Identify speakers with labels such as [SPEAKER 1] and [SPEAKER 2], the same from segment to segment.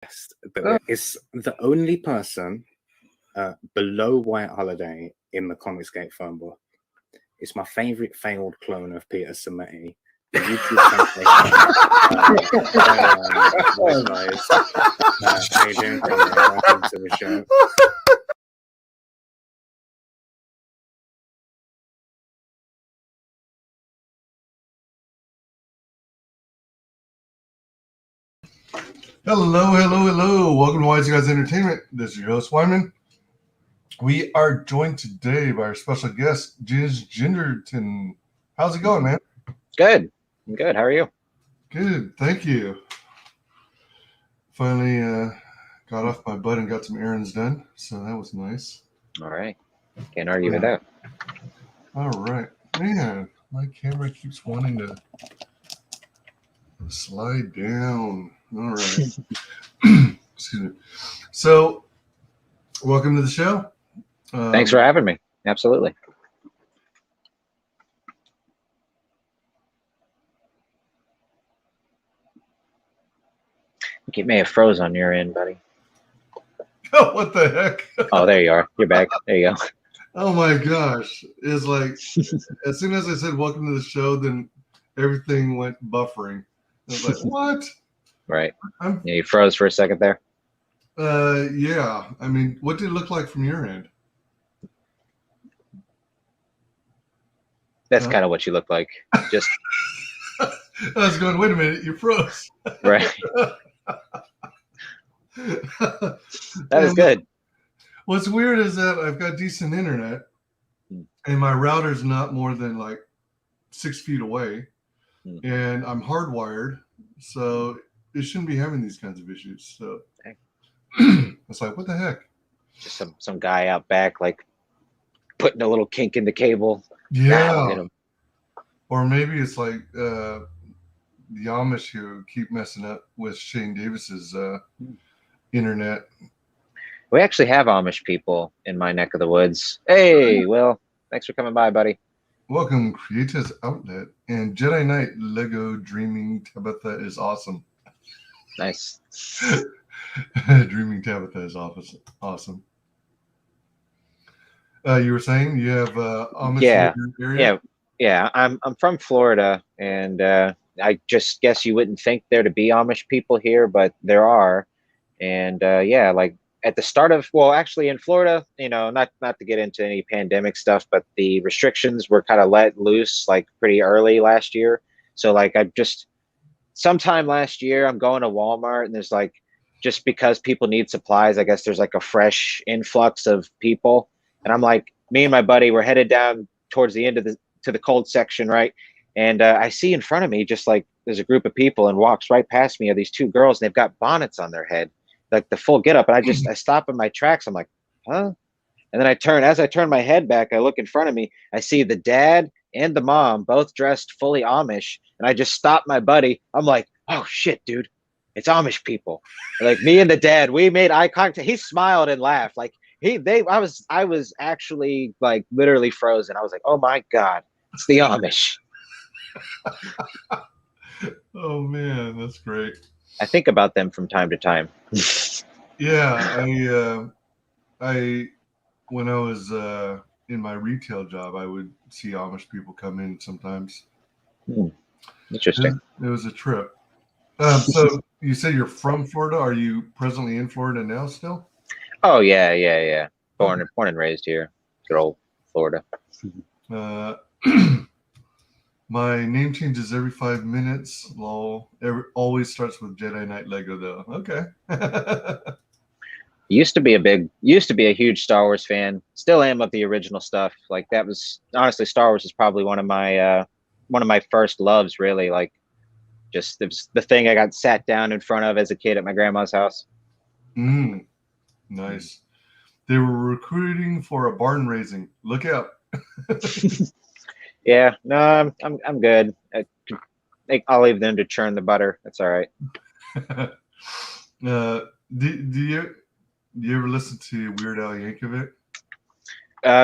[SPEAKER 1] But it's the only person below White Holiday in the Comicsgate phone book. It's my favorite failed clone of Peter Sammetti. The YouTube how you doing, Conrad? Welcome to the show.
[SPEAKER 2] Hello. Welcome to WyzGyz Entertainment. This is your host, Wyman. We are joined today by our special guest, WyzGyzEntertainment. How's it going, man?
[SPEAKER 3] Good. I'm good. How are you?
[SPEAKER 2] Good. Thank you. Finally got off my butt and got some errands done, so that was nice.
[SPEAKER 3] All right. Can't argue with that.
[SPEAKER 2] All right. Man, my camera keeps wanting to slide down. All right. Excuse me. So, welcome to the show.
[SPEAKER 3] Thanks for having me. Absolutely. I think you may have froze on your end, buddy.
[SPEAKER 2] Oh, what the heck?
[SPEAKER 3] Oh, there you are. You're back. There you go.
[SPEAKER 2] Oh my gosh. It's like, as soon as I said welcome to the show, then everything went buffering. I was like, what?
[SPEAKER 3] Right. Yeah, you froze for a second there.
[SPEAKER 2] Yeah. I mean, what did it look like from your end?
[SPEAKER 3] That's kind of what you look like. Just.
[SPEAKER 2] I was going, wait a minute, you froze.
[SPEAKER 3] Right. That was good.
[SPEAKER 2] What's weird is that I've got decent internet and my router's not more than like 6 feet away and I'm hardwired. So it shouldn't be having these kinds of issues. So it's like, what the heck?
[SPEAKER 3] Just some guy out back, like putting a little kink in the cable.
[SPEAKER 2] Yeah. Or maybe it's like the Amish who keep messing up with Shane Davis's internet.
[SPEAKER 3] We actually have Amish people in my neck of the woods. Hey, Will, thanks for coming by, buddy.
[SPEAKER 2] Welcome, Creators Outlet. And Jedi Knight Lego Dreaming Tabitha is awesome.
[SPEAKER 3] Nice.
[SPEAKER 2] Dreaming Tabitha is awesome. You were saying you have Amish in your area?
[SPEAKER 3] Yeah. I'm from Florida, and I just guess you wouldn't think there to be Amish people here, but there are. And yeah, like at the start of, well, actually in Florida, you know, not to get into any pandemic stuff, but the restrictions were kind of let loose like pretty early last year. So like sometime last year, I'm going to Walmart and there's like, just because people need supplies, I guess there's like a fresh influx of people. And I'm like, me and my buddy, we're headed down towards the end of to the cold section, right? And I see in front of me, just like there's a group of people and walks right past me are these two girls and they've got bonnets on their head, like the full get up. And I stop in my tracks. I'm like, huh? And then as I turn my head back, I look in front of me, I see the dad and the mom both dressed fully Amish. And I just stopped my buddy. I'm like, oh shit, dude, it's Amish people. And like me and the dad, we made eye contact. He smiled and laughed. Like I was actually like literally frozen. I was like, oh my God, it's the Amish.
[SPEAKER 2] Oh man, that's great.
[SPEAKER 3] I think about them from time to time.
[SPEAKER 2] Yeah, I when I was in my retail job, I would see Amish people come in sometimes.
[SPEAKER 3] Interesting.
[SPEAKER 2] It was a trip. So you say you're from Florida. Are you presently in Florida now still?
[SPEAKER 3] Oh yeah. Born and raised here. Good old Florida.
[SPEAKER 2] My name changes every 5 minutes. Lol. Always starts with Jedi Knight Lego though. Okay.
[SPEAKER 3] Used to be a huge Star Wars fan. Still am of the original stuff. Like that was honestly, Star Wars is probably one of my first loves. Really, like just it was the thing I got sat down in front of as a kid at my grandma's house.
[SPEAKER 2] Nice. They were recruiting for a barn raising. Look out.
[SPEAKER 3] Yeah, no, I'm good. I'll leave them to churn the butter. That's all right.
[SPEAKER 2] Do you ever listen to Weird Al Yankovic?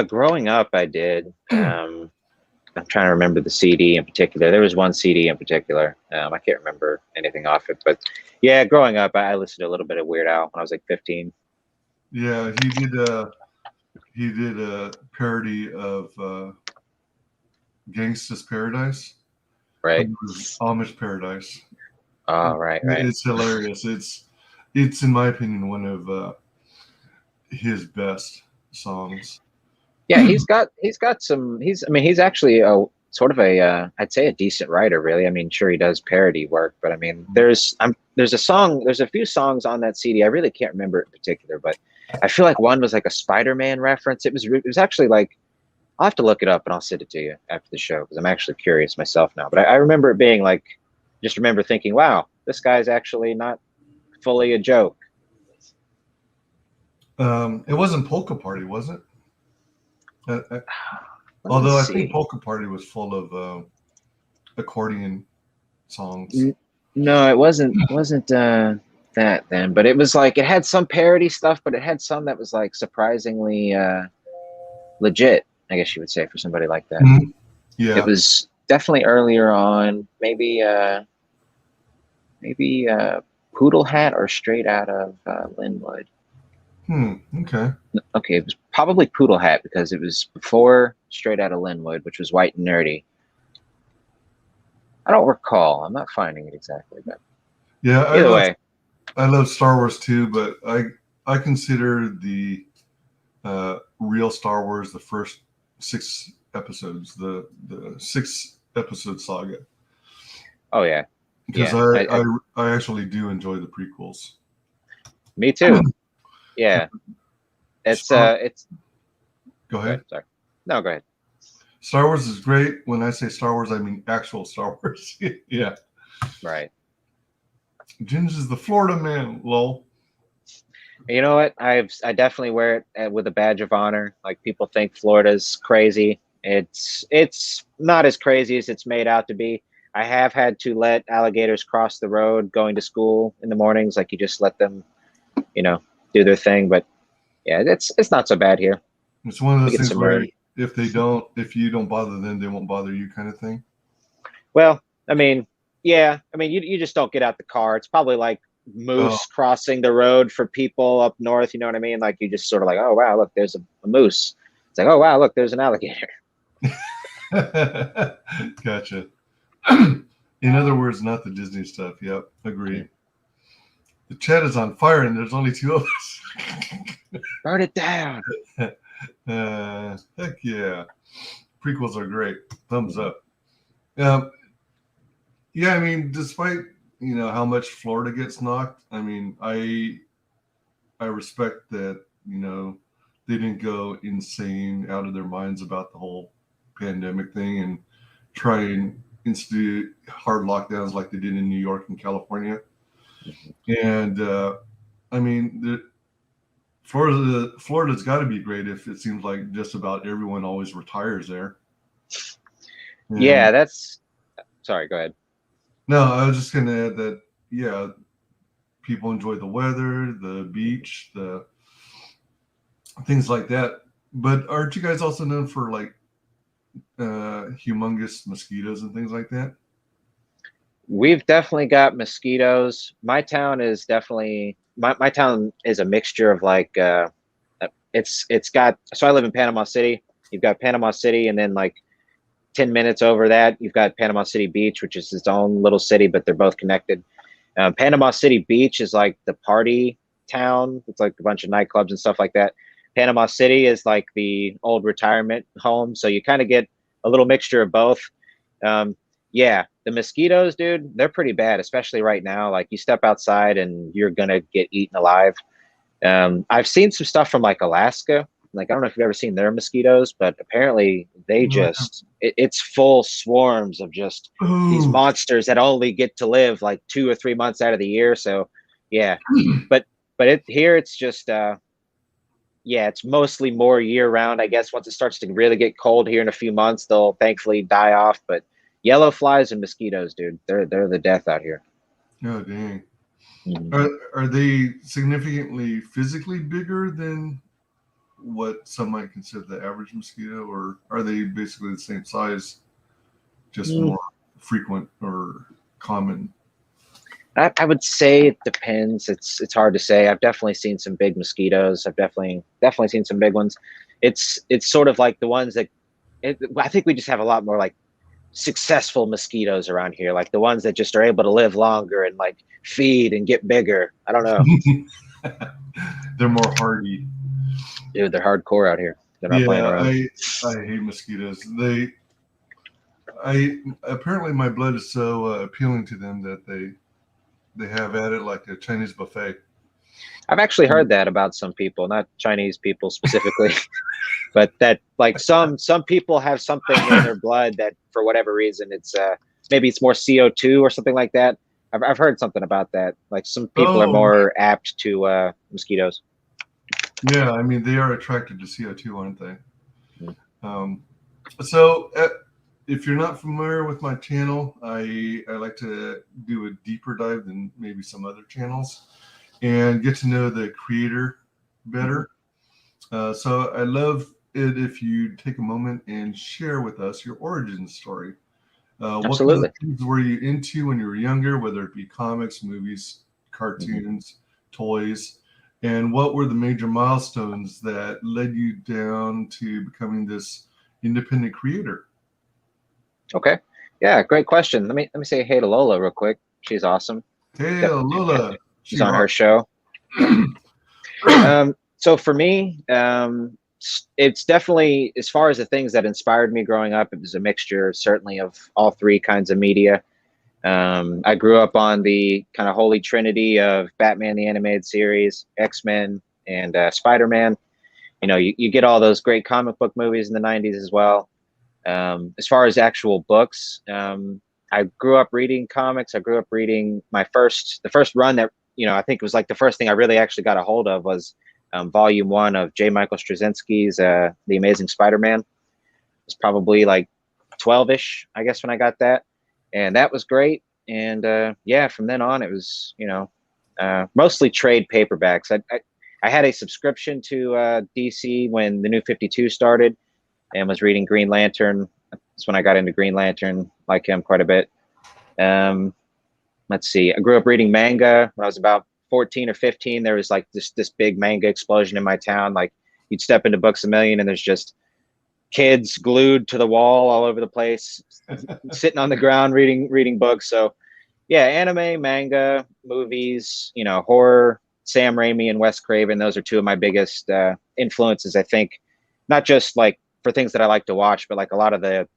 [SPEAKER 3] Growing up, I did. I'm trying to remember the CD in particular. There was one CD in particular. I can't remember anything off it, but yeah, growing up, I listened to a little bit of Weird Al when I was like 15.
[SPEAKER 2] Yeah, he did a parody of Gangsta's Paradise.
[SPEAKER 3] Right.
[SPEAKER 2] It was Amish Paradise.
[SPEAKER 3] Oh, right.
[SPEAKER 2] It's hilarious. It's in my opinion one of his best songs.
[SPEAKER 3] Yeah, he's got some. He's actually a sort of a I'd say a decent writer, really. I mean, sure he does parody work, but I mean, there's a few songs on that CD. I really can't remember it in particular, but I feel like one was like a Spider-Man reference. It was actually like, I'll have to look it up and I'll send it to you after the show because I'm actually curious myself now. But I remember it being like, just remember thinking, wow, this guy's actually not fully a joke.
[SPEAKER 2] It wasn't Polka Party, was it? Although I think Polka Party was full of accordion songs.
[SPEAKER 3] No, it wasn't that then, but it was like, it had some parody stuff, but it had some that was like surprisingly legit, I guess you would say, for somebody like that.
[SPEAKER 2] Mm-hmm. Yeah,
[SPEAKER 3] it was definitely earlier on, maybe Poodle Hat or Straight Out of Linwood.
[SPEAKER 2] Okay.
[SPEAKER 3] Okay, it was probably Poodle Hat because it was before Straight Out of Linwood, which was White and Nerdy. I don't recall. I'm not finding it exactly, but
[SPEAKER 2] yeah.
[SPEAKER 3] Either way,
[SPEAKER 2] I love Star Wars too, but I consider the real Star Wars the first 6 episodes, the 6-episode saga.
[SPEAKER 3] Oh yeah,
[SPEAKER 2] because I actually do enjoy the prequels.
[SPEAKER 3] Me too. Yeah, it's
[SPEAKER 2] Go ahead.
[SPEAKER 3] Sorry, no, go ahead.
[SPEAKER 2] Star Wars is great. When I say Star Wars, I mean actual Star Wars. Yeah.
[SPEAKER 3] Right.
[SPEAKER 2] Ginge is the Florida man, lol.
[SPEAKER 3] You know what? I definitely wear it with a badge of honor. Like, people think Florida's crazy. It's not as crazy as it's made out to be. I have had to let alligators cross the road going to school in the mornings. Like, you just let them, do their thing. But yeah, it's not so bad here.
[SPEAKER 2] It's one of those things where if you don't bother them, they won't bother you, kind of thing.
[SPEAKER 3] Well, I mean, yeah. I mean, you just don't get out the car. It's probably like moose crossing the road for people up north. You know what I mean? Like, you just sort of like, oh, wow, look, there's a moose. It's like, oh, wow, look, there's an alligator.
[SPEAKER 2] Gotcha. In other words, not the Disney stuff. Yep, agree. The chat is on fire and there's only 2 of us.
[SPEAKER 3] Burn it down.
[SPEAKER 2] Heck yeah. Prequels are great. Thumbs up. Yeah, I mean, despite how much Florida gets knocked, I mean, I respect that they didn't go insane out of their minds about the whole pandemic thing and try and institute hard lockdowns like they did in New York and California. And I mean, Florida's got to be great if it seems like just about everyone always retires there. And
[SPEAKER 3] yeah, sorry, go ahead.
[SPEAKER 2] No, I was just going to add that, yeah, people enjoy the weather, the beach, the things like that. But aren't you guys also known for like humongous mosquitoes and things like that?
[SPEAKER 3] We've definitely got mosquitoes. My town is definitely my town is a mixture of like it's got, so I live in Panama City. You've got Panama City, and then like 10 minutes over that, you've got Panama City Beach, which is its own little city, but they're both connected. Panama City Beach is like the party town. It's like a bunch of nightclubs and stuff like that. Panama City is like the old retirement home. So you kind of get a little mixture of both. Yeah, the mosquitoes, dude, they're pretty bad, especially right now. Like, you step outside and you're going to get eaten alive. I've seen some stuff from like Alaska. Like, I don't know if you've ever seen their mosquitoes, but apparently they it's full swarms of just these monsters that only get to live like 2 or 3 months out of the year. So yeah, but here it's just, yeah, it's mostly more year round. I guess once it starts to really get cold here in a few months, they'll thankfully die off. But yellow flies and mosquitoes, dude, they're the death out here.
[SPEAKER 2] Oh, dang.
[SPEAKER 3] Mm-hmm.
[SPEAKER 2] Are they significantly physically bigger than what some might consider the average mosquito, or are they basically the same size? just more frequent or common?
[SPEAKER 3] I would say it depends. It's hard to say. I've definitely seen some big mosquitoes. I've definitely seen some big ones. It's sort of like the ones that I think we just have a lot more like successful mosquitoes around here, like the ones that just are able to live longer and like feed and get bigger. I don't know.
[SPEAKER 2] They're more hardy.
[SPEAKER 3] Dude, they're hardcore out here. They're not playing around.
[SPEAKER 2] I hate mosquitoes. Apparently my blood is so appealing to them that they have at it like a Chinese buffet.
[SPEAKER 3] I've actually heard that about some people, not Chinese people specifically, but that like some people have something in their blood that for whatever reason it's maybe it's more CO2 or something like that. I've heard something about that. Like some people are more apt to mosquitoes.
[SPEAKER 2] Yeah, I mean they are attracted to CO2, aren't they?
[SPEAKER 3] Mm.
[SPEAKER 2] So if you're not familiar with my channel, I like to do a deeper dive than maybe some other channels and get to know the creator better. So I love it if you take a moment and share with us your origin story. What kind of things were you into when you were younger, whether it be comics, movies, cartoons, toys, and what were the major milestones that led you down to becoming this independent creator?
[SPEAKER 3] Okay. Yeah, great question. Let me say hey to Lola real quick. She's awesome.
[SPEAKER 2] Hey, Lola.
[SPEAKER 3] She's on her show. So for me, it's definitely, as far as the things that inspired me growing up, it was a mixture certainly of all three kinds of media. I grew up on the kind of holy trinity of Batman the Animated Series, X-Men, and Spider-Man. You know, you get all those great comic book movies in the 90s as well. As far as actual books, I grew up reading comics. I grew up reading the first run that, you know, I think it was like the first thing I really actually got a hold of was volume 1 of J. Michael Straczynski's The Amazing Spider-Man. It was probably like 12-ish, I guess, when I got that. And that was great. And yeah, from then on, it was, you know, mostly trade paperbacks. I had a subscription to DC when the New 52 started and was reading Green Lantern. That's when I got into Green Lantern, like him quite a bit. Let's see. I grew up reading manga when I was about 14 or 15. There was like this big manga explosion in my town. Like you'd step into Books A Million and there's just kids glued to the wall all over the place, sitting on the ground reading books. So yeah, anime, manga, movies, you know, horror, Sam Raimi and Wes Craven. Those are two of my biggest influences, I think, not just like for things that I like to watch, but like a lot of the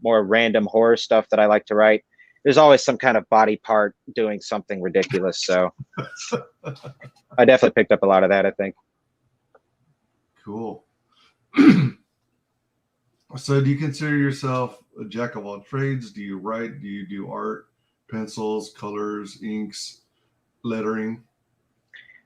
[SPEAKER 3] more random horror stuff that I like to write. There's always some kind of body part doing something ridiculous. So I definitely picked up a lot of that, I think.
[SPEAKER 2] Cool. So do you consider yourself a jack of all trades? Do you write? Do you do art, pencils, colors, inks, lettering?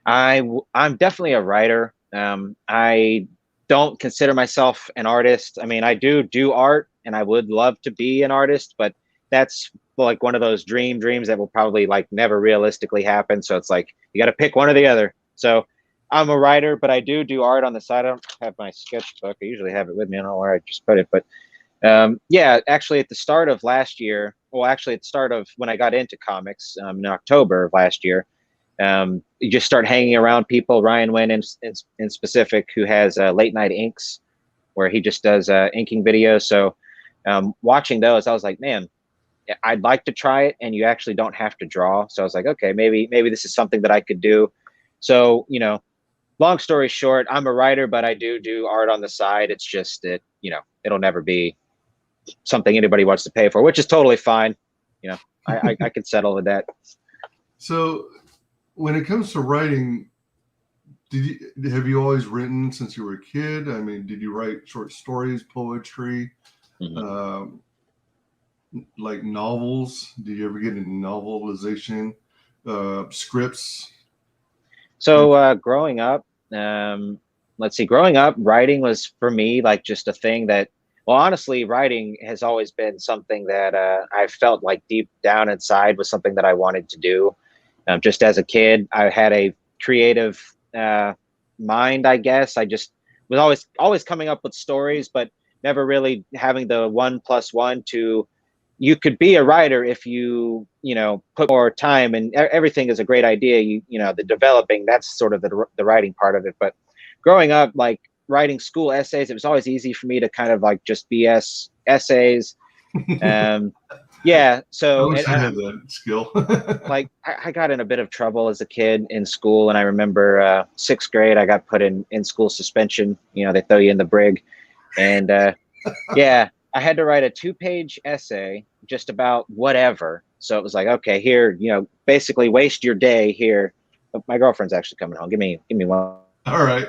[SPEAKER 3] I'm definitely a writer. I don't consider myself an artist. I mean, I do art and I would love to be an artist, but that's like one of those dreams that will probably like never realistically happen. So it's like, you got to pick one or the other. So I'm a writer, but I do art on the side. I don't have my sketchbook. I usually have it with me. I don't know where I just put it, but yeah, actually at the start of last year, well, actually at the start of when I got into comics in October of last year, you just start hanging around people. Ryan Wynn in specific, who has Late Night Inks, where he just does inking videos. So watching those, I was like, man, I'd like to try it, and you actually don't have to draw. So I was like, okay, maybe this is something that I could do. So, you know, long story short, I'm a writer, but I do art on the side. It's just that, you know, it'll never be something anybody wants to pay for, which is totally fine. You know, I could settle with that.
[SPEAKER 2] So when it comes to writing, have you always written since you were a kid? I mean, did you write short stories, poetry, like novels? Did you ever get into novelization, scripts?
[SPEAKER 3] So growing up, let's see, writing was for me like just a thing that, well, honestly, writing has always been something that I felt like deep down inside was something that I wanted to do. Just as a kid, I had a creative mind, I guess. I just was always coming up with stories, but never really having the 1 + 1 to you could be a writer if you put more time, and everything is a great idea. The developing, that's sort of the writing part of it. But growing up, like writing school essays, it was always easy for me to kind of like just BS essays. Yeah. So
[SPEAKER 2] I wish I had that skill.
[SPEAKER 3] like I got in a bit of trouble as a kid in school, and I remember 6th grade, I got put in school suspension. They throw you in the brig, and yeah, I had to write a 2-page essay just about whatever. So it was like, okay, here, basically waste your day here. My girlfriend's actually coming home. Give me one.
[SPEAKER 2] All right.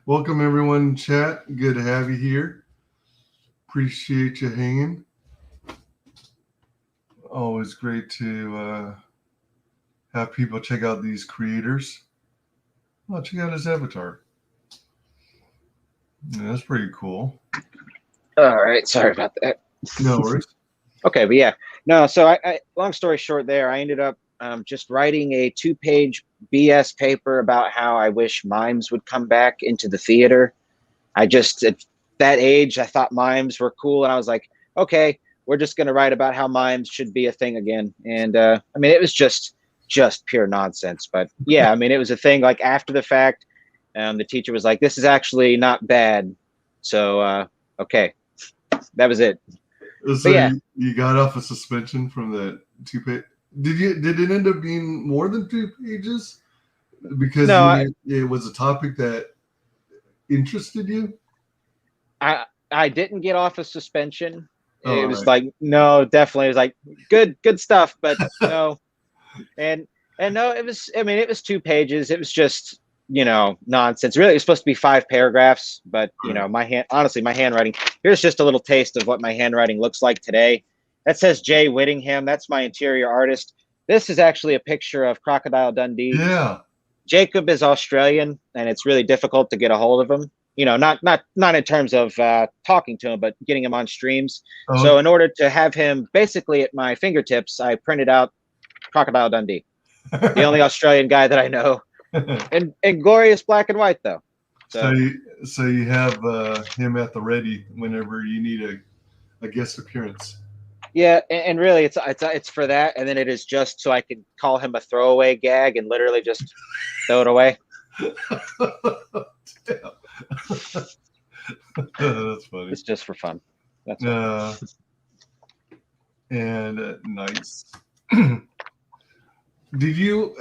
[SPEAKER 2] Welcome everyone in chat. Good to have you here. Appreciate you hanging. Always great to have people check out these creators. Oh, check out his avatar. Yeah, that's pretty cool.
[SPEAKER 3] All right, sorry about that.
[SPEAKER 2] No worries.
[SPEAKER 3] Okay, but yeah, no. So I long story short, there I ended up just writing a 2-page BS paper about how I wish mimes would come back into the theater. I just at that age, I thought mimes were cool, and I was like, okay, we're just going to write about how mimes should be a thing again. And I mean, it was just pure nonsense. But yeah, I mean, it was a thing. Like after the fact, the teacher was like, "This is actually not bad." So okay, that was it.
[SPEAKER 2] So
[SPEAKER 3] yeah,
[SPEAKER 2] you got off a suspension from that 2-page. Did it end up being more than 2 pages? Because
[SPEAKER 3] no,
[SPEAKER 2] it was a topic that interested you.
[SPEAKER 3] I didn't get off a suspension.
[SPEAKER 2] Oh,
[SPEAKER 3] it was right. Like, no, definitely. It was like good stuff, but no. and no, it was, I mean, it was 2 pages. It was just, nonsense. Really, it was supposed to be 5 paragraphs, but honestly, my handwriting, here's just a little taste of what my handwriting looks like today. That says Jay Whittingham. That's my interior artist. This is actually a picture of Crocodile Dundee.
[SPEAKER 2] Yeah.
[SPEAKER 3] Jacob is Australian, and it's really difficult to get a hold of him. Not in terms of talking to him, but getting him on streams. Oh. So in order to have him basically at my fingertips, I printed out Crocodile Dundee, the only Australian guy that I know, and glorious black and white though.
[SPEAKER 2] So you have him at the ready whenever you need a guest appearance.
[SPEAKER 3] Yeah, and really, it's for that, and then it is just so I can call him a throwaway gag and literally just throw it away.
[SPEAKER 2] That's funny.
[SPEAKER 3] It's just for fun. That's
[SPEAKER 2] and nice. Did you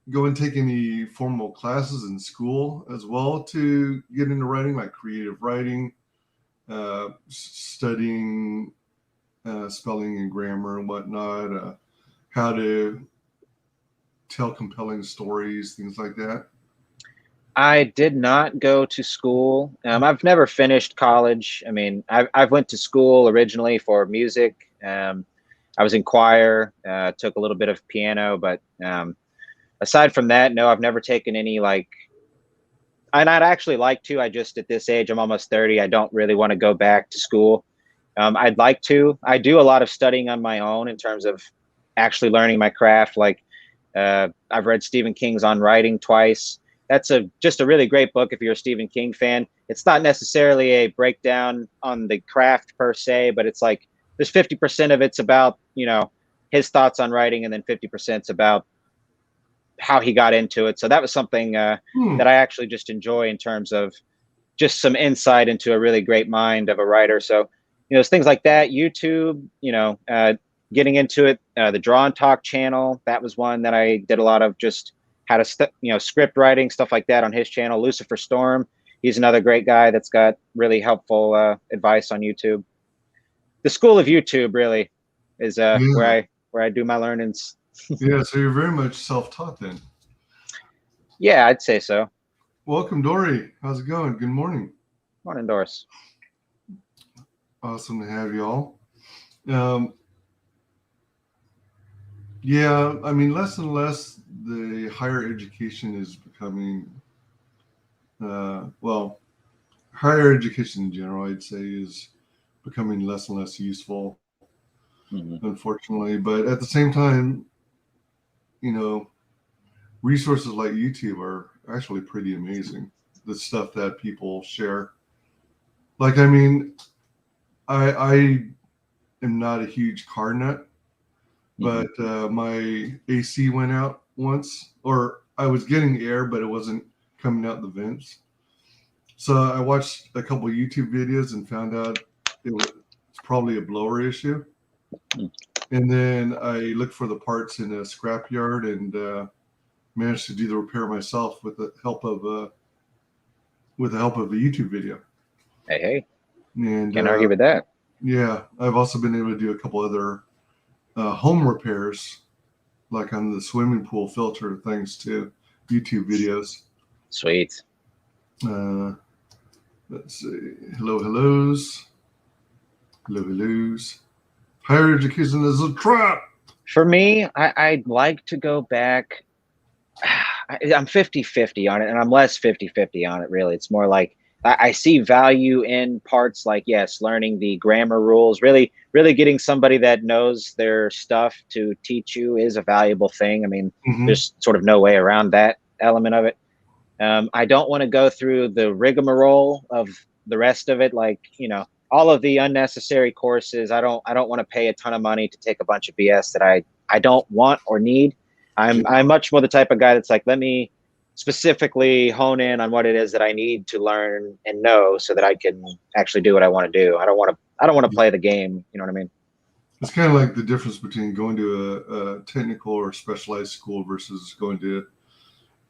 [SPEAKER 2] go and take any formal classes in school as well to get into writing, like creative writing, studying spelling and grammar and whatnot, how to tell compelling stories, things like that?
[SPEAKER 3] I did not go to school. I've never finished college. I mean, I've went to school originally for music. I was in choir, took a little bit of piano, but aside from that, no, I've never taken any and I'd actually like to. I just, at this age, I'm almost 30. I don't really want to go back to school. I'd like to. I do a lot of studying on my own in terms of actually learning my craft. Like I've read Stephen King's On Writing twice. That's just a really great book if you're a Stephen King fan. It's not necessarily a breakdown on the craft per se, but it's like there's 50% of it's about, his thoughts on writing, and then 50% is about how he got into it. So that was something that I actually just enjoy in terms of just some insight into a really great mind of a writer. So, it's things like that. YouTube, getting into it. The Draw and Talk channel, that was one that I did a lot of, just how to, script writing, stuff like that on his channel. Lucifer Storm, he's another great guy that's got really helpful advice on YouTube. The school of YouTube really is where I do my learnings.
[SPEAKER 2] Yeah, so you're very much self-taught then.
[SPEAKER 3] Yeah, I'd say so.
[SPEAKER 2] Welcome, Dory. How's it going? Good morning.
[SPEAKER 3] Morning, Doris.
[SPEAKER 2] Awesome to have you all. Yeah, I mean, less and less the higher education is becoming, higher education in general, I'd say, is becoming less and less useful, unfortunately. But at the same time, resources like YouTube are actually pretty amazing. The stuff that people share. Like, I mean, I am not a huge car nut, but my AC went out once, or I was getting air, but it wasn't coming out the vents. So I watched a couple of YouTube videos and found out it's probably a blower issue. And then I looked for the parts in a scrapyard and managed to do the repair myself with the help of a YouTube video.
[SPEAKER 3] Hey,
[SPEAKER 2] And
[SPEAKER 3] can't argue with that.
[SPEAKER 2] Yeah, I've also been able to do a couple other home repairs, like on the swimming pool filter, thanks to YouTube videos.
[SPEAKER 3] Sweet.
[SPEAKER 2] Let's see. Hellos. Higher education is a trap.
[SPEAKER 3] For me, I'd like to go back. I'm 50-50 on it, and I'm less 50-50 on it, really. It's more like I see value in parts like, yes, learning the grammar rules, really getting somebody that knows their stuff to teach you is a valuable thing. I mean, there's sort of no way around that element of it. I don't want to go through the rigmarole of the rest of it, like, you know, all of the unnecessary courses. I don't want to pay a ton of money to take a bunch of BS that I don't want or need. I'm much more the type of guy that's like, let me specifically hone in on what it is that I need to learn and know so that I can actually do what I want to do. I don't want to play the game. You know what I mean?
[SPEAKER 2] It's kind of like the difference between going to a technical or specialized school versus going to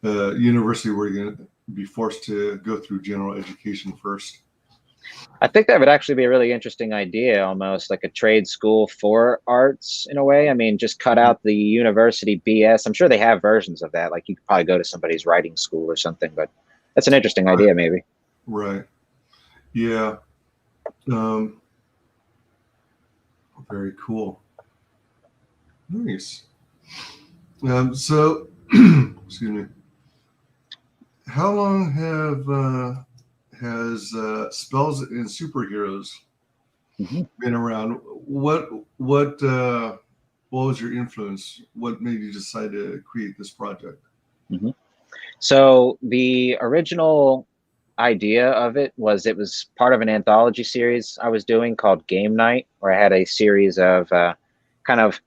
[SPEAKER 2] a university where you're going to be forced to go through general education first.
[SPEAKER 3] I think that would actually be a really interesting idea, almost like a trade school for arts in a way. I mean, just cut out the university BS. I'm sure they have versions of that. Like you could probably go to somebody's writing school or something, but that's an interesting idea, maybe.
[SPEAKER 2] Right. Yeah. Very cool. Nice. So, excuse me. How long has spells and superheroes been around? What was your influence? What made you decide to create this project?
[SPEAKER 3] So the original idea of it was part of an anthology series I was doing called Game Night, where I had a series of kind of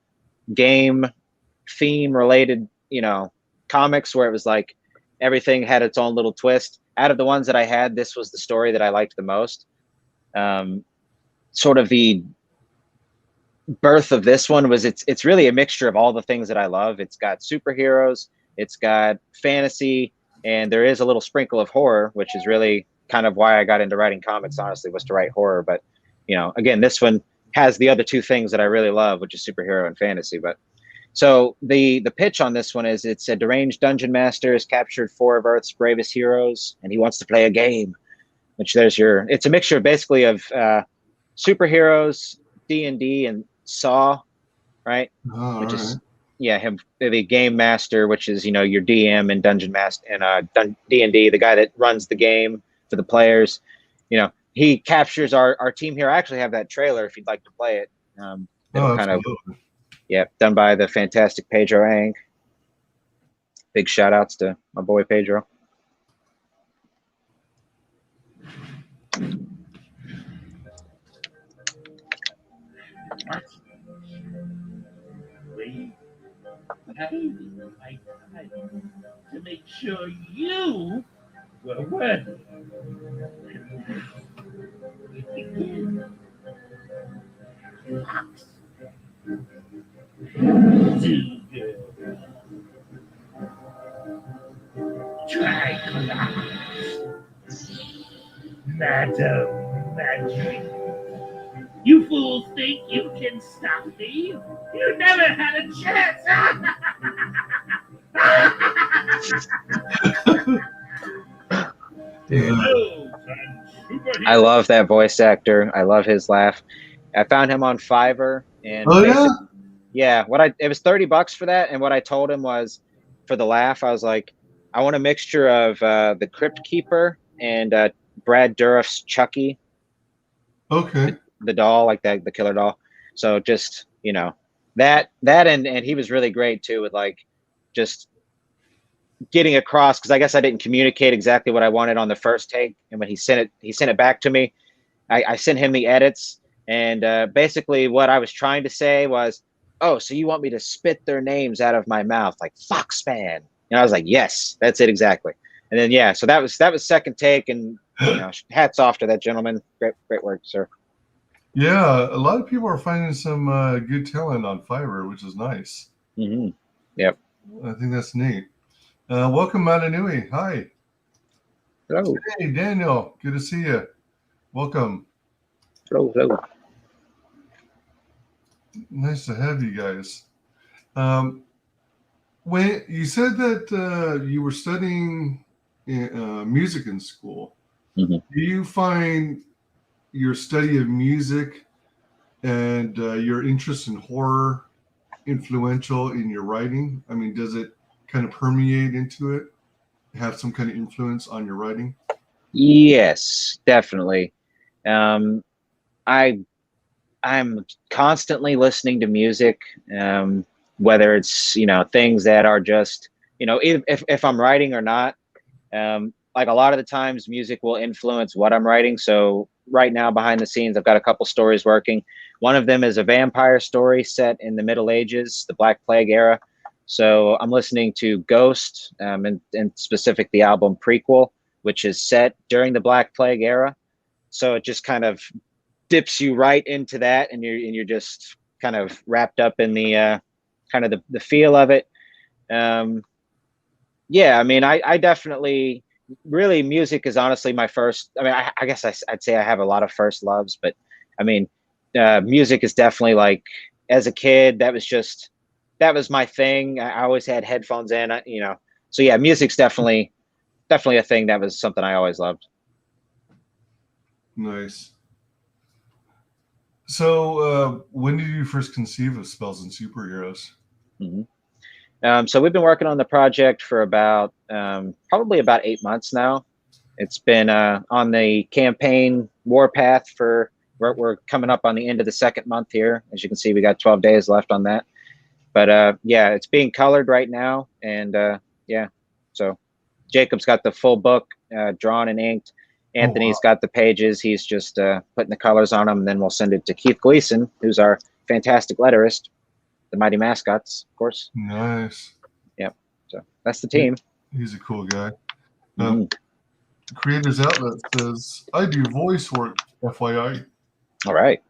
[SPEAKER 3] game theme related, you know, comics where it was like everything had its own little twist. Out of the ones that I had, this was the story that I liked the most. Sort of the birth of this one was it's really a mixture of all the things that I love. It's got superheroes, it's got fantasy, and there is a little sprinkle of horror, which is really kind of why I got into writing comics, honestly, was to write horror. But, you know, again, this one has the other two things that I really love, which is superhero and fantasy. But so the pitch on this one is it's a deranged dungeon master has captured 4 of Earth's bravest heroes, and he wants to play a game, which it's a mixture basically of superheroes, D&D, and Saw, right? Which is, him, the game master, which is, you know, your DM and dungeon master and D&D, the guy that runs the game for the players. You know, he captures our team here. I actually have that trailer if you'd like to play it. Done by the fantastic Pedro Ang. Big shout outs to my boy Pedro.
[SPEAKER 4] To make sure you were worthy. Madam Magic. You fools think you can stop me? You never had a chance!
[SPEAKER 3] I love that voice actor. I love his laugh. I found him on Fiverr, and it was $30 for that. And what I told him was, for the laugh, I was like, I want a mixture of the Crypt Keeper and Brad Dourif's Chucky.
[SPEAKER 2] Okay.
[SPEAKER 3] The doll, like that, the killer doll. So just, you know, that and he was really great too, with like just getting across, because I guess I didn't communicate exactly what I wanted on the first take, and when he sent it back to me, I sent him the edits, And basically what I was trying to say was, oh, so you want me to spit their names out of my mouth like Foxman? And I was like, yes, that's it exactly. And then yeah, so that was second take, and you know, hats off to that gentleman. Great work, sir.
[SPEAKER 2] Yeah, a lot of people are finding some good talent on Fiverr, which is nice.
[SPEAKER 3] Mm-hmm. Yep.
[SPEAKER 2] I think that's neat. Welcome, Matanui. Hi.
[SPEAKER 3] Hello.
[SPEAKER 2] Hey, Daniel. Good to see you. Welcome.
[SPEAKER 3] Hello.
[SPEAKER 2] Nice to have you guys. When you said that you were studying music in school,
[SPEAKER 3] mm-hmm.
[SPEAKER 2] do you find your study of music and your interest in horror influential in your writing? I mean, does it kind of permeate into it, have some kind of influence on your writing?
[SPEAKER 3] Yes, definitely. I'm constantly listening to music, whether it's, you know, things that are just, you know, if I'm writing or not. Like a lot of the times music will influence what I'm writing. So right now behind the scenes, I've got a couple stories working. One of them is a vampire story set in the Middle Ages, the Black Plague era. So I'm listening to Ghost, and specific the album Prequel, which is set during the Black Plague era. So it just kind of dips you right into that, and you're just kind of wrapped up in the kind of the feel of it. Yeah, I mean, I definitely, really, music is honestly my first. I mean, I guess I'd say I have a lot of first loves, but I mean, music is definitely, like, as a kid, that was my thing. I always had headphones in, you know. So yeah, music's definitely a thing that was something I always loved.
[SPEAKER 2] Nice. So when did you first conceive of Spells and Superheroes?
[SPEAKER 3] Mm-hmm. So we've been working on the project for about probably about 8 months now. It's been on the campaign warpath for, we're coming up on the end of the second month here. As you can see, we got 12 days left on that. But yeah, it's being colored right now. And yeah, so Jacob's got the full book drawn and inked. Anthony's got the pages. He's just putting the colors on them, and then we'll send it to Keith Gleason, who's our fantastic letterist. The Mighty Mascots, of course.
[SPEAKER 2] Nice.
[SPEAKER 3] Yep. So that's the team.
[SPEAKER 2] He's a cool guy. Creators Outlet says, I do voice work, FYI.
[SPEAKER 3] All right.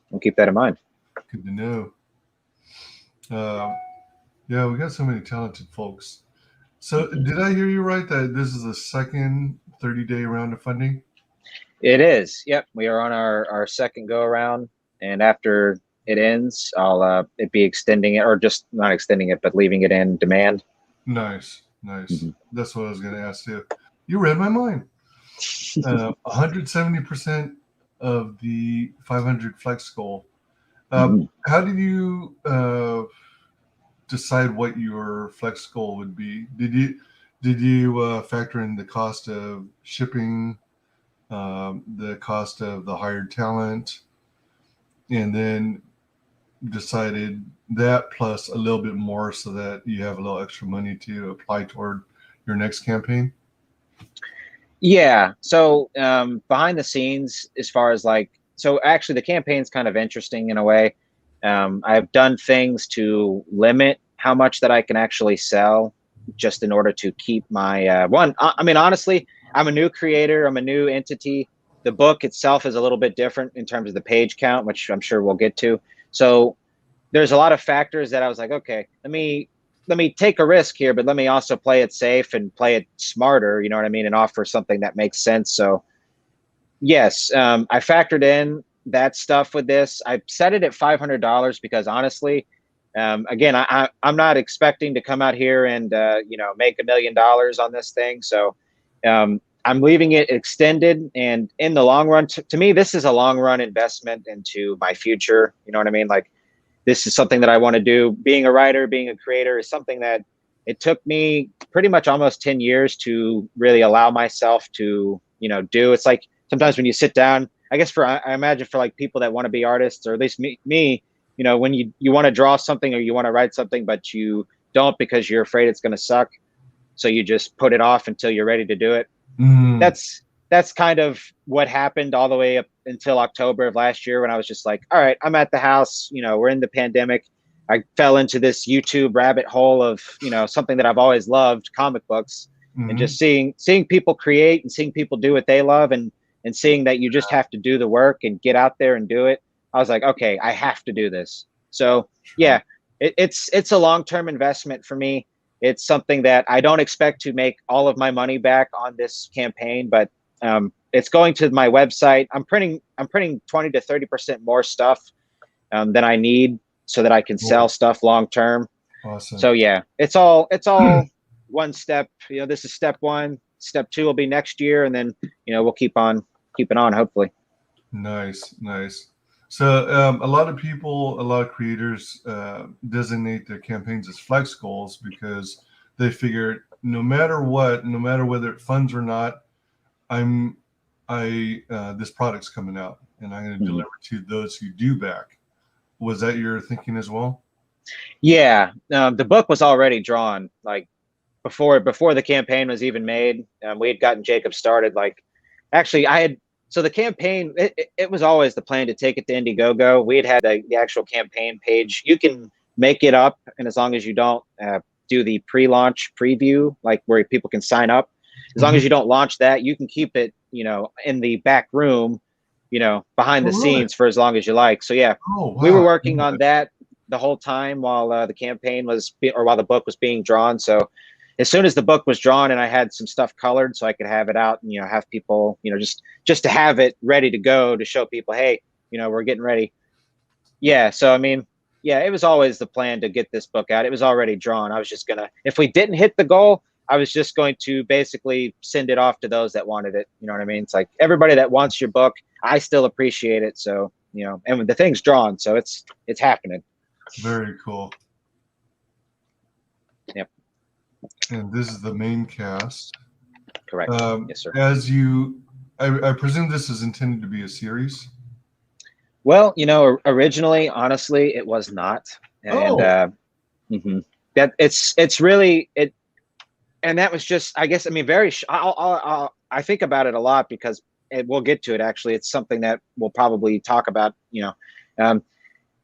[SPEAKER 3] We'll keep that in mind.
[SPEAKER 2] Good to know. Yeah, we got so many talented folks. So did I hear you right that this is the second 30-day round of funding?
[SPEAKER 3] It is. Yep. We are on our second go around. And after it ends, I'll it be extending it, or just not extending it, but leaving it in demand.
[SPEAKER 2] Nice. That's what I was going to ask you. You read my mind. 170% of the 500 flex goal. How did you decide what your flex goal would be? Did you factor in the cost of shipping, the cost of the hired talent, and then decided that plus a little bit more so that you have a little extra money to apply toward your next campaign?
[SPEAKER 3] Yeah. So behind the scenes, as far as like, so actually the campaign's kind of interesting in a way. I've done things to limit how much that I can actually sell, just in order to keep my one. I mean, honestly, I'm a new creator. I'm a new entity. The book itself is a little bit different in terms of the page count, which I'm sure we'll get to. So there's a lot of factors that I was like, okay, let me take a risk here, but let me also play it safe and play it smarter, you know what I mean, and offer something that makes sense. So yes, I factored in that stuff with this. I set it at $500 because honestly, again, I'm not expecting to come out here and you know, make $1 million on this thing. So I'm leaving it extended, and in the long run, to me, this is a long run investment into my future. You know what I mean? Like, this is something that I want to do. Being a writer, being a creator is something that it took me pretty much almost 10 years to really allow myself to, you know, do. It's like sometimes when you sit down, I guess I imagine for like people that want to be artists, or at least me, you know, when you want to draw something or you want to write something, but you don't because you're afraid it's going to suck. So you just put it off until you're ready to do it. That's kind of what happened all the way up until October of last year when I was just like, all right, I'm at the house, you know, we're in the pandemic. I fell into this YouTube rabbit hole of, you know, something that I've always loved, comic books, and just seeing people create and seeing people do what they love, and seeing that you just have to do the work and get out there and do it. I was like, okay, I have to do this. So yeah, it's a long-term investment for me. It's something that I don't expect to make all of my money back on this campaign, but it's going to my website. I'm printing 20 to 30% more stuff than I need so that I can sell stuff long term.
[SPEAKER 2] Awesome.
[SPEAKER 3] So yeah, it's all one step. You know, this is step one. Step two will be next year, and then, you know, we'll keep on keeping on, hopefully.
[SPEAKER 2] Nice. So a lot of people, a lot of creators designate their campaigns as flex goals because they figure no matter what, no matter whether it funds or not, this product's coming out and I'm going to deliver to those who do back. Was that your thinking as well?
[SPEAKER 3] Yeah, the book was already drawn like before the campaign was even made. We had gotten Jacob started. Like, actually, so the campaign, it was always the plan to take it to Indiegogo. We had the actual campaign page. You can make it up, and as long as you don't do the pre-launch preview, like where people can sign up, as long as you don't launch that, you can keep it, you know, in the back room, you know, behind the scenes for as long as you like. So yeah, we were working on that the whole time while the campaign was, or while the book was being drawn. So as soon as the book was drawn and I had some stuff colored so I could have it out and, you know, have people, you know, just to have it ready to go to show people, hey, you know, we're getting ready. Yeah. So, I mean, yeah, it was always the plan to get this book out. It was already drawn. I was just gonna, if we didn't hit the goal, I was just going to basically send it off to those that wanted it. You know what I mean? It's like everybody that wants your book, I still appreciate it. So, you know, and the thing's drawn, so it's happening.
[SPEAKER 2] Very cool.
[SPEAKER 3] Yep.
[SPEAKER 2] And this is the main cast.
[SPEAKER 3] Correct. Yes, sir.
[SPEAKER 2] I presume this is intended to be a series.
[SPEAKER 3] Well, you know, originally, honestly, it was not, and that it's really it, and that was just, I guess, I mean, I think about it a lot because we'll get to it. Actually, it's something that we'll probably talk about. You know,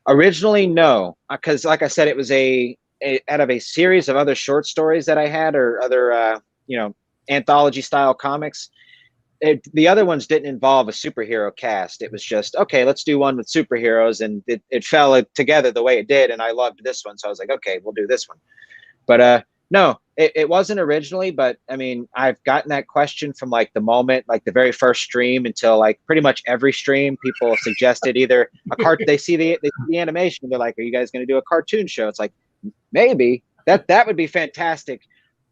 [SPEAKER 3] originally, no, because like I said, it was out of a series of other short stories that I had, or other you know, anthology style comics. The other ones didn't involve a superhero cast. It was just, okay, let's do one with superheroes, and it fell together the way it did, and I loved this one, so I was like, okay, we'll do this one. But no, it wasn't originally, but I mean, I've gotten that question from like the moment, like the very first stream until like pretty much every stream. People suggested either they see the animation, they're like, are you guys going to do a cartoon show? It's like, maybe that would be fantastic.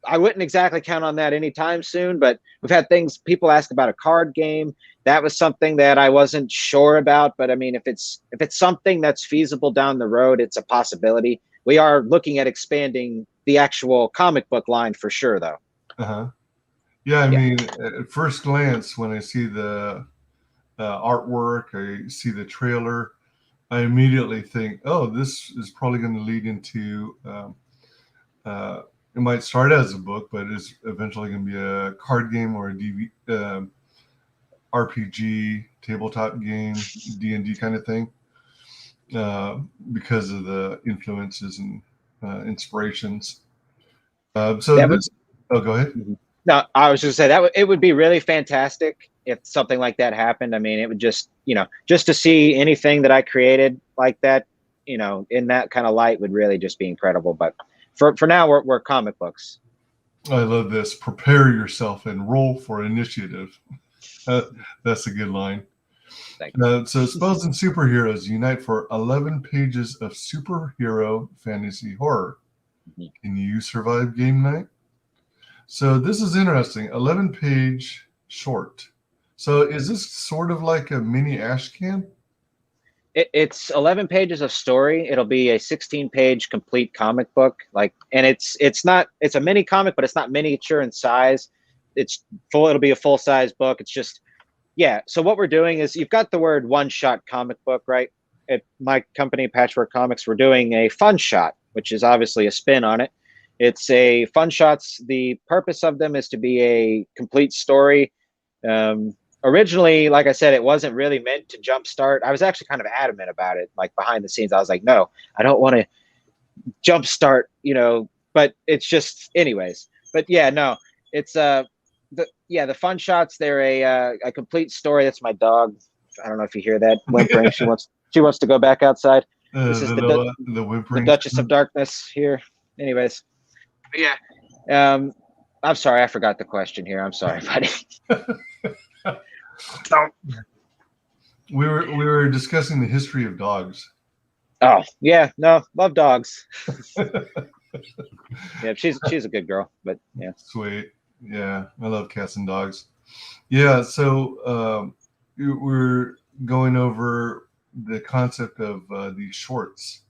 [SPEAKER 3] I wouldn't exactly count on that anytime soon, but we've had people ask about a card game. That was something that I wasn't sure about, but I mean, if it's something that's feasible down the road, it's a possibility. We are looking at expanding the actual comic book line for sure, though.
[SPEAKER 2] Yeah, I mean, at first glance, when I see the artwork, I see the trailer, I immediately think, oh, this is probably going to lead into it might start as a book, but it's eventually going to be a card game or a RPG, tabletop game, D&D kind of thing, because of the influences and inspirations. Go ahead.
[SPEAKER 3] No, I was just saying it would be really fantastic if something like that happened. I mean, it would just, you know, just to see anything that I created like that, you know, in that kind of light would really just be incredible. But for now, we're comic books.
[SPEAKER 2] I love this. Prepare yourself and roll for initiative. That's a good line. So Spells and Superheroes unite for 11 pages of superhero fantasy horror. Can you survive game night? So this is interesting. 11-page short. So is this sort of like a mini Ashcan?
[SPEAKER 3] It's 11 pages of story. It'll be a 16-page complete comic book. And it's a mini comic, but it's not miniature in size. It's full. It'll be a full-size book. It's just, yeah. So what we're doing is, you've got the word one-shot comic book, right? At my company, Patchwork Comics, we're doing a fun shot, which is obviously a spin on it. It's a fun shots. The purpose of them is to be a complete story, originally, like I said, it wasn't really meant to jumpstart. I was actually kind of adamant about it, like behind the scenes. I was like, no, I don't want to jumpstart, you know, but it's just, anyways. But yeah, no, it's the fun shots. They're a complete story. That's my dog. I don't know if you hear that whimpering. She wants to go back outside. This is the
[SPEAKER 2] whimpering,
[SPEAKER 3] the Duchess of Darkness here. Anyways, but yeah. I'm sorry, I forgot the question here. I'm sorry, buddy.
[SPEAKER 2] We were discussing the history of dogs.
[SPEAKER 3] Oh yeah, no, love dogs. Yeah, she's a good girl, but yeah.
[SPEAKER 2] Sweet. Yeah, I love cats and dogs. Yeah, so we're going over the concept of these shorts.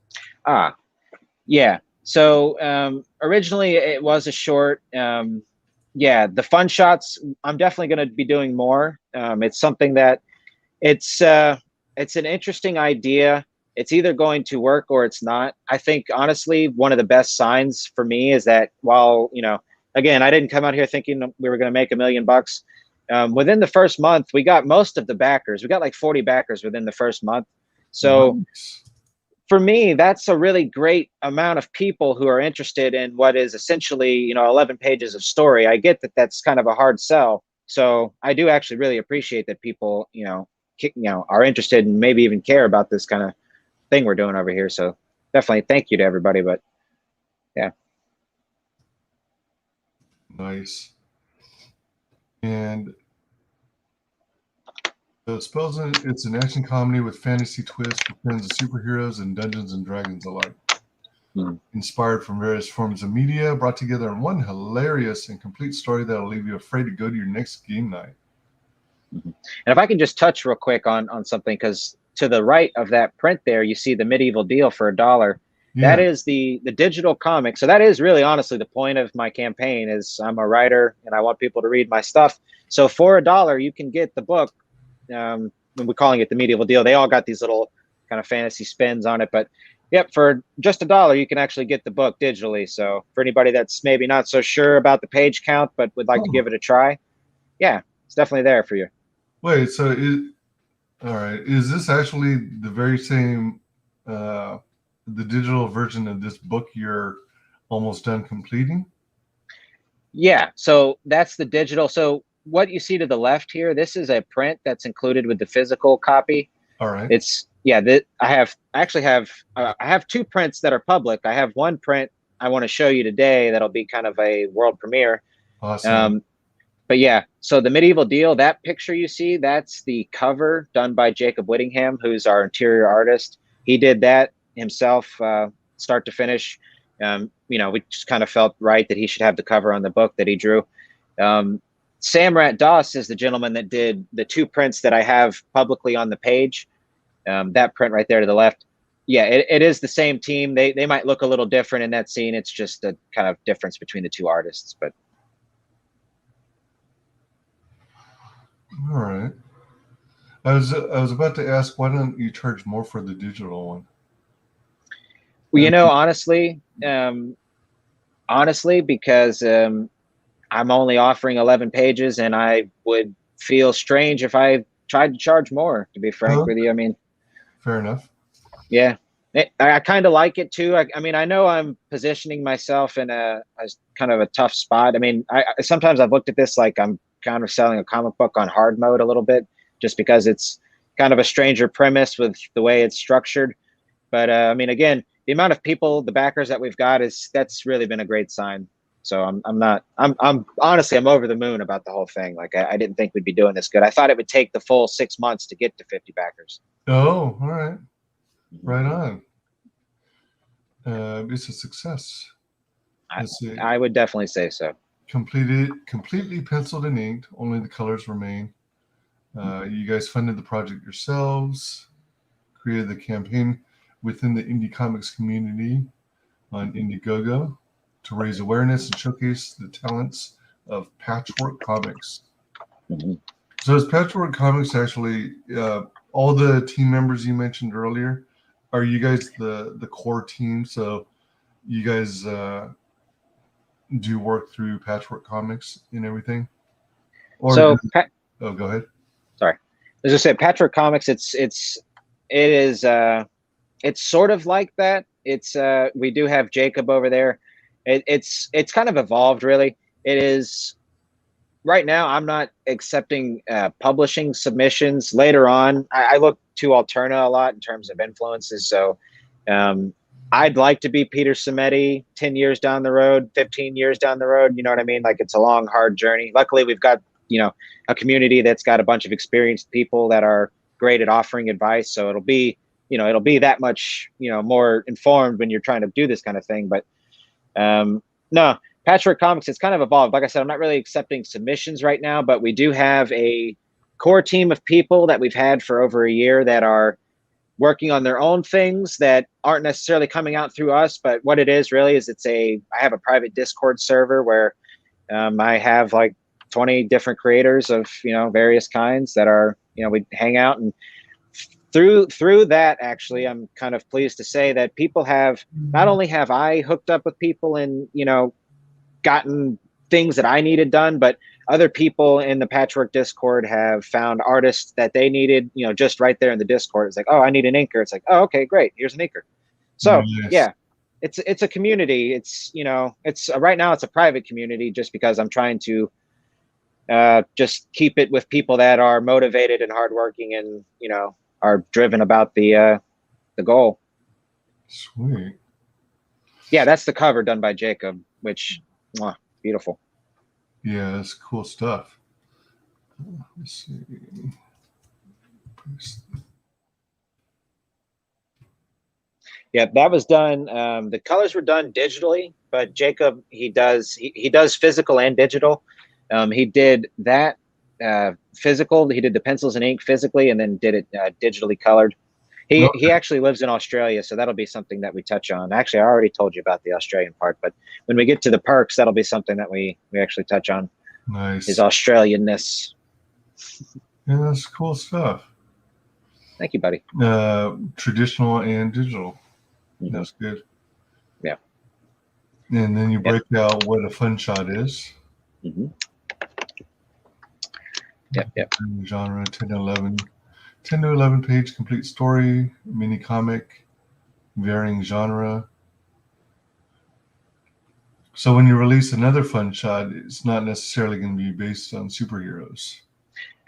[SPEAKER 3] Yeah. So originally it was a short. Yeah, the fun shots, I'm definitely going to be doing more. It's something that it's an interesting idea. It's either going to work or it's not. I think, honestly, one of the best signs for me is that while, you know, again, I didn't come out here thinking we were going to make $1 million. Within the first month, we got most of the backers. We got like 40 backers within the first month. So
[SPEAKER 2] nice.
[SPEAKER 3] For me, that's a really great amount of people who are interested in what is essentially, you know, 11 pages of story. I get that that's kind of a hard sell. So I do actually really appreciate that people, you know, are interested and maybe even care about this kind of thing we're doing over here. So definitely thank you to everybody. But yeah.
[SPEAKER 2] Nice. And so it's an action comedy with fantasy twists for fans of superheroes and Dungeons and Dragons alike. Inspired from various forms of media, brought together in one hilarious and complete story that'll leave you afraid to go to your next game night.
[SPEAKER 3] And if I can just touch real quick on something, because to the right of that print there, you see the medieval deal for $1. Yeah. That is the digital comic. So that is really honestly the point of my campaign. Is I'm a writer and I want people to read my stuff. So for $1, you can get the book. We're calling it the medieval deal. They all got these little kind of fantasy spins on it, but yep, for just $1, you can actually get the book digitally. So for anybody that's maybe not so sure about the page count, but would like to give it a try, yeah, it's definitely there for you.
[SPEAKER 2] Wait, so all right, is this actually the very same, the digital version of this book you're almost done completing?
[SPEAKER 3] Yeah, so that's the digital. So what you see to the left here, this is a print that's included with the physical copy.
[SPEAKER 2] All right.
[SPEAKER 3] It's, yeah, I have 2 prints that are public. I have one print I want to show you today that'll be kind of a world premiere.
[SPEAKER 2] Awesome.
[SPEAKER 3] But yeah, so the medieval deal, that picture you see, that's the cover done by Jacob Whittingham, who's our interior artist. He did that himself, start to finish. You know, we just kind of felt right that he should have the cover on the book that he drew. Samrat Doss is the gentleman that did the 2 prints that I have publicly on the page. That print right there to the left. Yeah, it is the same team. They might look a little different in that scene. It's just a kind of difference between the 2 artists. But
[SPEAKER 2] all right. I was about to ask, why don't you charge more for the digital one?
[SPEAKER 3] Well, you know, honestly, because I'm only offering 11 pages, and I would feel strange if I tried to charge more, to be frank with you. I mean,
[SPEAKER 2] fair enough.
[SPEAKER 3] Yeah, I kind of like it too. I mean, I know I'm positioning myself in a kind of a tough spot. I mean, sometimes I've looked at this like I'm kind of selling a comic book on hard mode a little bit, just because it's kind of a stranger premise with the way it's structured. But I mean, again, the amount of people, the backers that we've got, that's really been a great sign. So I'm honestly, I'm over the moon about the whole thing. Like I didn't think we'd be doing this good. I thought it would take the full 6 months to get to 50 backers.
[SPEAKER 2] Oh, all right. Right on. It's a success.
[SPEAKER 3] I would definitely say so.
[SPEAKER 2] Completely penciled and inked. Only the colors remain. You guys funded the project yourselves, created the campaign within the indie comics community on Indiegogo to raise awareness and showcase the talents of Patchwork Comics. So is Patchwork Comics actually all the team members you mentioned earlier? Are you guys the core team? So you guys do work through Patchwork Comics and everything? Or
[SPEAKER 3] so
[SPEAKER 2] go ahead.
[SPEAKER 3] sorry. As I said, Patchwork Comics. It's sort of like that. It's we do have Jacob over there. It's kind of evolved, really. It is right now. I'm not accepting publishing submissions. Later on, I look to Alterna a lot in terms of influences. So I'd like to be Peter Simeti 10 years down the road, 15 years down the road. You know what I mean? Like, it's a long, hard journey. Luckily, we've got, a community that's got a bunch of experienced people that are great at offering advice. So it'll be that much, more informed when you're trying to do this kind of thing. But no, Patchwork Comics, it's kind of evolved. Like I said, I'm not really accepting submissions right now, but we do have a core team of people that we've had for over a year that are working on their own things that aren't necessarily coming out through us. But what it is really is I have a private Discord server where I have like 20 different creators of, various kinds that are, we hang out. And through that, actually, I'm kind of pleased to say that people have, not only have I hooked up with people and, gotten things that I needed done, but other people in the Patchwork Discord have found artists that they needed, just right there in the Discord. It's like, oh, I need an inker. It's like, oh, okay, great. Here's an inker. So
[SPEAKER 2] Nice.
[SPEAKER 3] yeah, it's a community. It's, it's right now it's a private community just because I'm trying to just keep it with people that are motivated and hardworking and, are driven about the goal.
[SPEAKER 2] Sweet.
[SPEAKER 3] Yeah, that's the cover done by Jacob, which beautiful.
[SPEAKER 2] Yeah, that's cool stuff. Let's see.
[SPEAKER 3] Yeah, that was done. The colors were done digitally, but Jacob, he does physical and digital. He did that physical. He did the pencils and ink physically, and then did it digitally colored. He actually lives in Australia, so that'll be something that we touch on. Actually, I already told you about the Australian part, but when we get to the perks, that'll be something that we actually touch on.
[SPEAKER 2] Nice.
[SPEAKER 3] His Australianness.
[SPEAKER 2] Yeah, that's cool stuff.
[SPEAKER 3] Thank you, buddy.
[SPEAKER 2] Traditional and digital.
[SPEAKER 3] Mm-hmm.
[SPEAKER 2] That's good.
[SPEAKER 3] Yeah.
[SPEAKER 2] And then you break out what a fun shot is.
[SPEAKER 3] Mm-hmm. Yep.
[SPEAKER 2] Genre 10 to 11. 10 to 11 page complete story, mini comic, varying genre. So when you release another fun shot, it's not necessarily going to be based on superheroes.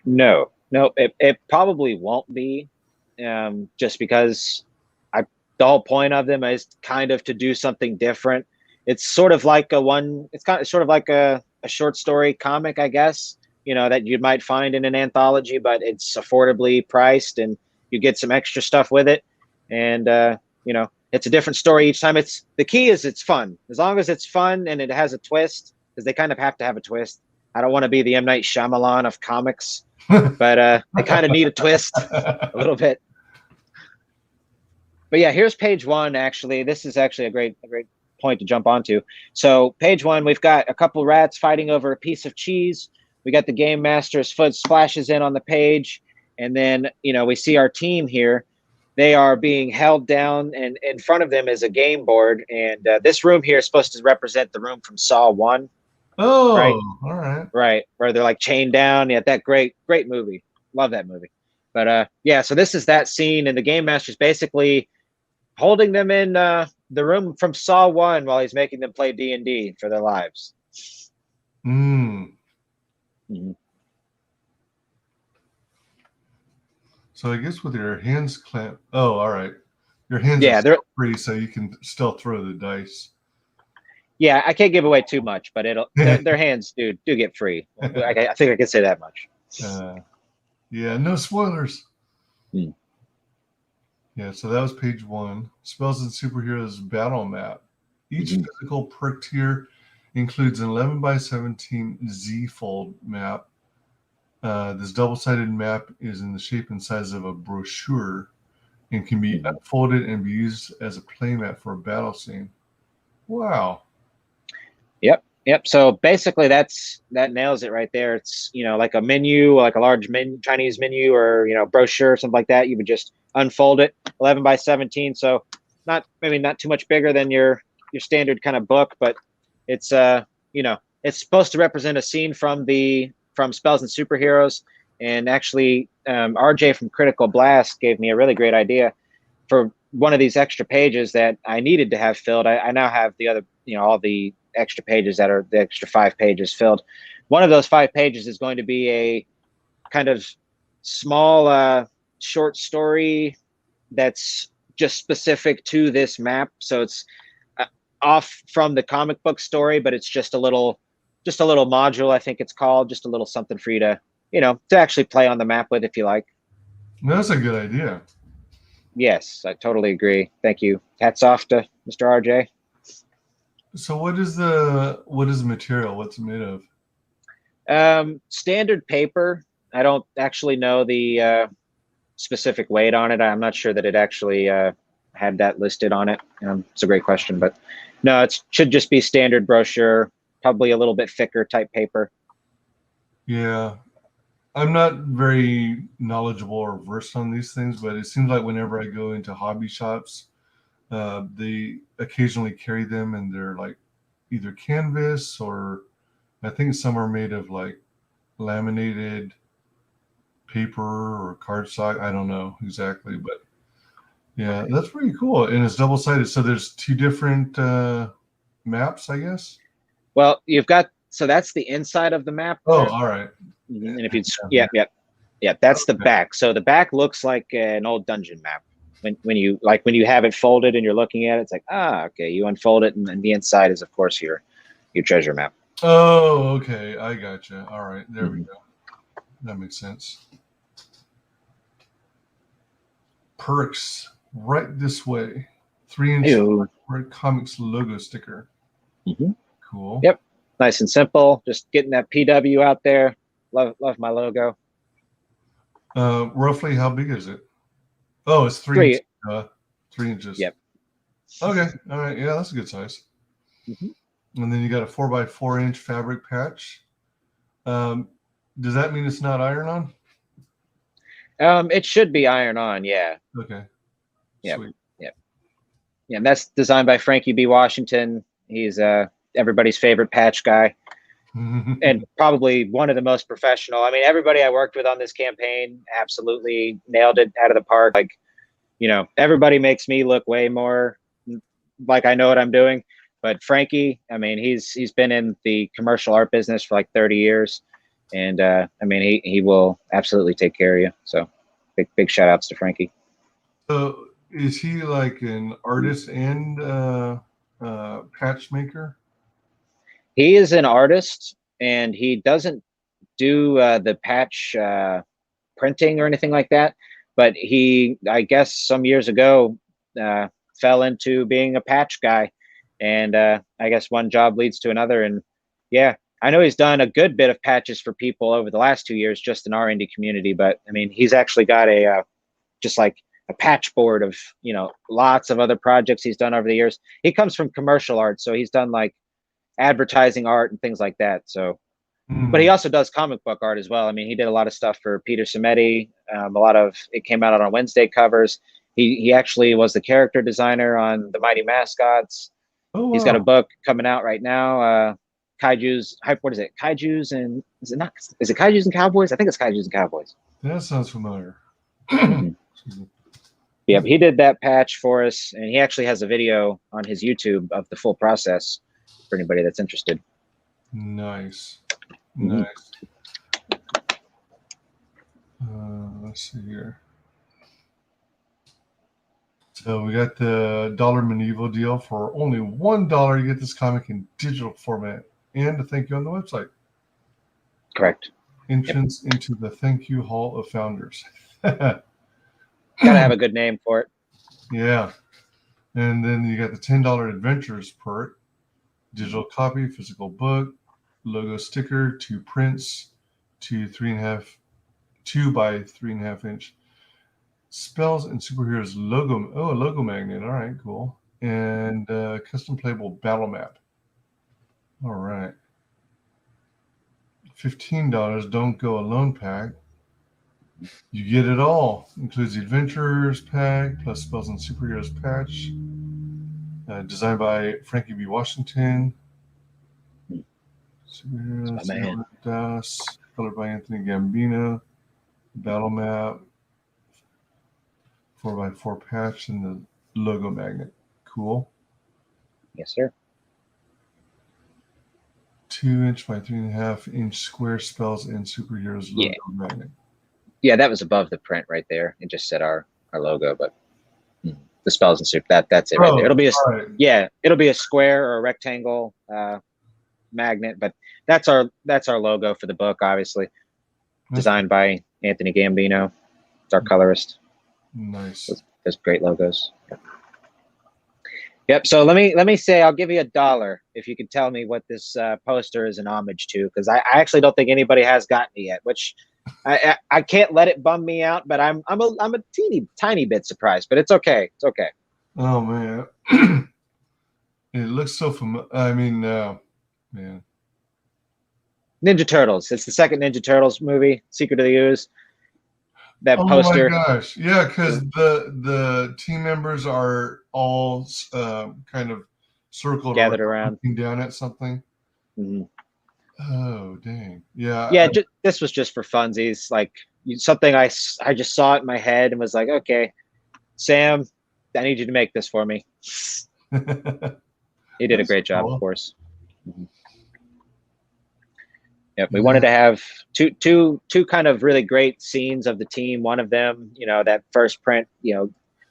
[SPEAKER 3] No, it probably won't be, just because the whole point of them is kind of to do something different. It's sort of like a short story comic, I guess, that you might find in an anthology, but it's affordably priced and you get some extra stuff with it. And, it's a different story each time. The key is it's fun. As long as it's fun and it has a twist, because they kind of have to have a twist. I don't want to be the M. Night Shyamalan of comics, but they kind of need a twist a little bit. But yeah, here's page one. Actually, this is actually a great point to jump onto. So page one, we've got a couple rats fighting over a piece of cheese. We got the game master's foot splashes in on the page, and then we see our team here. They are being held down, and in front of them is a game board. And this room here is supposed to represent the room from Saw 1.
[SPEAKER 2] Oh,
[SPEAKER 3] right?
[SPEAKER 2] All right.
[SPEAKER 3] Right, where they're like chained down. Yeah, that great movie. Love that movie. But yeah, so this is that scene, and the game master's basically holding them in the room from Saw 1 while he's making them play D&D for their lives. Mm-hmm.
[SPEAKER 2] So I guess with your hands clamped. Oh, all right. Your hands are free, so you can still throw the dice.
[SPEAKER 3] Yeah, I can't give away too much, but their hands do get free. I think I can say that much.
[SPEAKER 2] Yeah, no spoilers.
[SPEAKER 3] Hmm.
[SPEAKER 2] Yeah, so that was page one. Spells and Superheroes battle map. Each physical perk tier includes an 11 by 17 Z-fold map. This double-sided map is in the shape and size of a brochure and can be unfolded and be used as a playmat for a battle scene. Wow.
[SPEAKER 3] Yep. So basically that nails it right there. It's, like a menu, like a large Chinese menu or, brochure, something like that. You would just unfold it, 11 by 17. So maybe not too much bigger than your standard kind of book, but it's, it's supposed to represent a scene from Spells and Superheroes. And actually, RJ from Critical Blast gave me a really great idea for one of these extra pages that I needed to have filled. I now have the other, all the extra pages that are the extra 5 pages filled. One of those 5 pages is going to be a kind of small short story that's just specific to this map. So it's off from the comic book story, but it's just a little module, I think it's called, just a little something for you to, to actually play on the map with if you like.
[SPEAKER 2] That's a good idea.
[SPEAKER 3] Yes, I totally agree. Thank you. Hats off to Mr. RJ.
[SPEAKER 2] So what is the material? What's it made of?
[SPEAKER 3] Standard paper. I don't actually know the specific weight on it. I'm not sure that it actually had that listed on it. It's a great question, but no, it should just be standard brochure, probably a little bit thicker type paper.
[SPEAKER 2] Yeah. I'm not very knowledgeable or versed on these things, but it seems like whenever I go into hobby shops, they occasionally carry them, and they're like either canvas or I think some are made of like laminated paper or cardstock. I don't know exactly, but yeah, that's pretty cool. And it's double-sided. So there's 2 different maps, I guess.
[SPEAKER 3] Well, so that's the inside of the map.
[SPEAKER 2] Oh, all right.
[SPEAKER 3] And if yeah, that's the back. So the back looks like an old dungeon map. When you have it folded and you're looking at it, it's like, okay, you unfold it, and then the inside is, of course, your treasure map.
[SPEAKER 2] Oh, okay, I gotcha. All right, there we go. That makes sense. Perks, right this way. 3-inch comics logo sticker. Cool.
[SPEAKER 3] Yep, nice and simple. Just getting that PW out there. Love my logo.
[SPEAKER 2] Roughly, how big is it? Oh, it's 3 inches. 3 inches.
[SPEAKER 3] Yep.
[SPEAKER 2] Okay. All right. Yeah, that's a good size. And then you got a 4x4-inch fabric patch. Does that mean it's not iron-on?
[SPEAKER 3] It should be iron-on. Yeah.
[SPEAKER 2] Okay.
[SPEAKER 3] Yeah. Yeah. Yeah. And that's designed by Frankie B. Washington. He's everybody's favorite patch guy. And probably one of the most professional. I mean, everybody I worked with on this campaign absolutely nailed it out of the park. Like, everybody makes me look way more like I know what I'm doing. But Frankie, I mean, he's been in the commercial art business for like 30 years. And I mean, he will absolutely take care of you. So big shout outs to Frankie.
[SPEAKER 2] So is he like an artist and patch maker?
[SPEAKER 3] He is an artist, and he doesn't do the patch printing or anything like that. But he, I guess, some years ago, fell into being a patch guy, and I guess one job leads to another. And yeah, I know he's done a good bit of patches for people over the last 2 years, just in our indie community. But I mean, he's actually got just like a patch board of lots of other projects he's done over the years. He comes from commercial art, so he's done like advertising art and things like that. So, but he also does comic book art as well. I mean, he did a lot of stuff for Peter Simeti. A lot of it came out on Wednesday covers. He actually was the character designer on the Mighty Mascots. Oh, wow. He's got a book coming out right now. Kaiju's, what is it? Kaiju's and is it Kaiju's and Cowboys? I think it's Kaiju's and Cowboys.
[SPEAKER 2] That sounds familiar.
[SPEAKER 3] Yeah, he did that patch for us, and he actually has a video on his YouTube of the full process for anybody that's interested.
[SPEAKER 2] Nice. Nice. Let's see here. So we got the $1 Medieval deal. For only $1, you get this comic in digital format and a thank you on the website.
[SPEAKER 3] Correct.
[SPEAKER 2] Entrance into the Thank You Hall of Founders.
[SPEAKER 3] Gotta have a good name for it.
[SPEAKER 2] Yeah. And then you got the $10 Adventures perk. Digital copy, physical book, logo sticker, 2 prints, 2 by 3.5 inch spells and superheroes logo. Oh, a logo magnet. All right, cool. And custom playable battle map. All right. $15 Don't Go Alone pack. You get it all. Includes the Adventures pack plus spells and superheroes patch. Designed by Frankie B. Washington. Superheroes, Das, colored by Anthony Gambino. battle map, 4x4 patch, and the logo magnet. Cool.
[SPEAKER 3] Yes, sir.
[SPEAKER 2] 2" by 3.5" square spells and superheroes logo magnet.
[SPEAKER 3] Yeah, that was above the print right there. It just said our logo, but the spells and super, that's it right there. It'll be it'll be a square or a rectangle magnet, but that's our logo for the book, obviously. Designed by Anthony Gambino. It's our colorist.
[SPEAKER 2] Nice.
[SPEAKER 3] Those great logos. Yep. So let me say, I'll give you $1 if you can tell me what this poster is an homage to, because I actually don't think anybody has gotten it yet. Which I can't let it bum me out, but I'm a tiny bit surprised, but it's okay. It's okay.
[SPEAKER 2] Oh man, it looks so familiar. I mean, man.
[SPEAKER 3] Ninja Turtles. It's the second Ninja Turtles movie, Secret of the Ooze. That poster.
[SPEAKER 2] Oh my gosh, yeah, because the team members are all kind of circled,
[SPEAKER 3] gathered around,
[SPEAKER 2] looking down at something.
[SPEAKER 3] Mm-hmm.
[SPEAKER 2] Oh dang, yeah.
[SPEAKER 3] Yeah, this was just for funsies, like something I just saw it in my head and was like, okay, Sam, I need you to make this for me. He did a great job, of course. Mm-hmm. Yep, we wanted to have two kind of really great scenes of the team. One of them, that first print,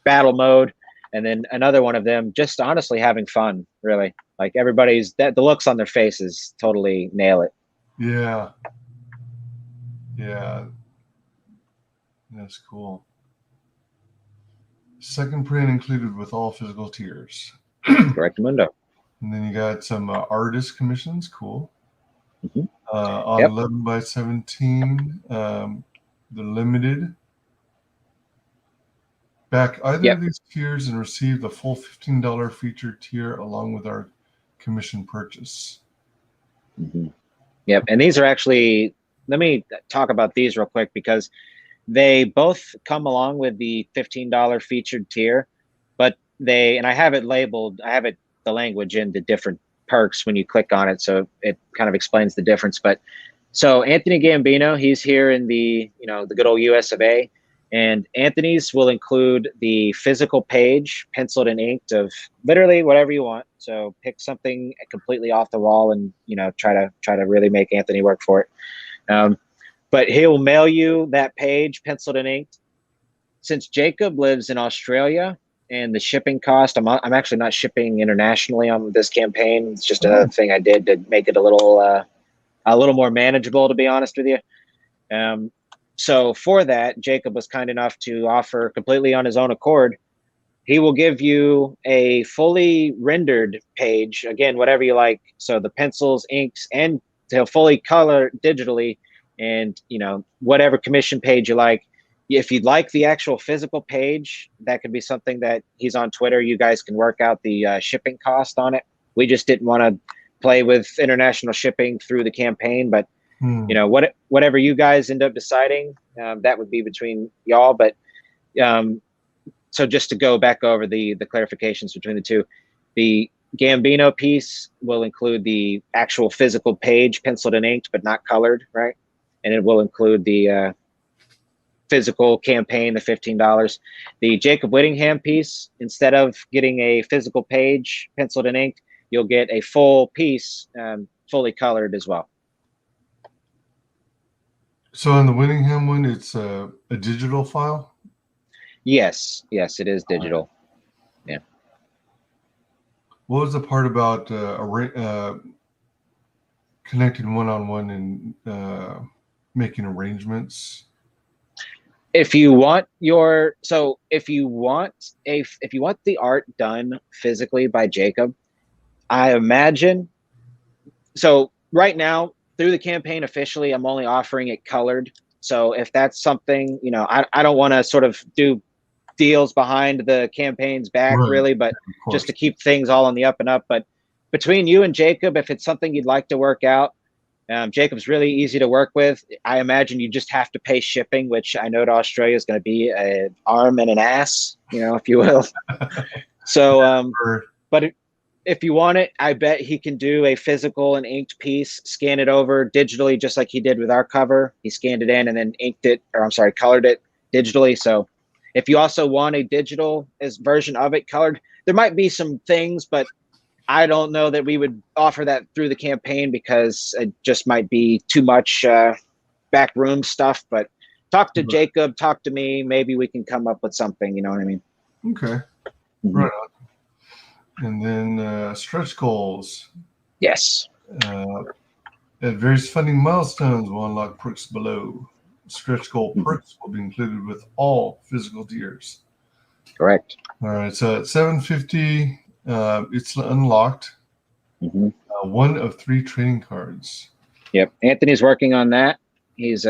[SPEAKER 3] battle mode, and then another one of them just honestly having fun, really. Like everybody's the looks on their faces totally nail it.
[SPEAKER 2] Yeah. Yeah. That's cool. Second print included with all physical tiers.
[SPEAKER 3] Correct, Mundo.
[SPEAKER 2] And then you got some artist commissions. Cool.
[SPEAKER 3] Mm-hmm.
[SPEAKER 2] On 11 by 17, the limited. Back either of these tiers and receive the full $15 feature tier along with our commission purchase.
[SPEAKER 3] Mm-hmm. Yep, and these are actually, let me talk about these real quick because they both come along with the $15 featured tier, but and I have it labeled, the language in the different perks when you click on it, so it kind of explains the difference. But so Anthony Gambino, he's here in the the good old US of A, and Anthony's will include the physical page, penciled and inked, of literally whatever you want. So pick something completely off the wall and try to really make Anthony work for it. But he'll mail you that page penciled and inked. Since Jacob lives in Australia, and the shipping cost, I'm actually not shipping internationally on this campaign. It's just a thing I did to make it a little more manageable, to be honest with you. So for that, Jacob was kind enough to offer completely on his own accord. He will give you a fully rendered page, again, whatever you like. So the pencils, inks, and he'll fully color digitally, and whatever commission page you like. If you'd like the actual physical page, that could be something that he's on Twitter. You guys can work out the shipping cost on it. We just didn't want to play with international shipping through the campaign, but whatever you guys end up deciding, that would be between y'all. But so just to go back over the clarifications between the two, the Gambino piece will include the actual physical page, penciled and inked, but not colored, right? And it will include the physical campaign, the $15. The Jacob Whittingham piece, instead of getting a physical page penciled and inked, you'll get a full piece, fully colored as well.
[SPEAKER 2] So on the Whittingham one, it's a digital file?
[SPEAKER 3] Yes, it is digital. Yeah.
[SPEAKER 2] What was the part about connecting one-on-one and making arrangements?
[SPEAKER 3] If you want if you want the art done physically by Jacob, I imagine. So right now through the campaign officially, I'm only offering it colored. So if that's something, I don't want to sort of do deals behind the campaign's back, really, but just to keep things all on the up and up. But between you and Jacob, if it's something you'd like to work out, Jacob's really easy to work with. I imagine you just have to pay shipping, which I know to Australia is going to be an arm and an ass, if you will. So, but if you want it, I bet he can do a physical and inked piece, scan it over digitally, just like he did with our cover. He scanned it in and then inked it, or I'm sorry, colored it digitally. So if you also want a digital version of it colored, there might be some things, but I don't know that we would offer that through the campaign because it just might be too much backroom stuff. But talk to Jacob, talk to me. Maybe we can come up with something. You know what I mean?
[SPEAKER 2] Okay. Right on. And then stretch goals.
[SPEAKER 3] Yes.
[SPEAKER 2] At various funding milestones will unlock perks below. Stretch goal perks will be included with all physical tiers.
[SPEAKER 3] Correct.
[SPEAKER 2] All right. So at 750, it's unlocked. One of 3 trading cards.
[SPEAKER 3] Yep. Anthony's working on that. He's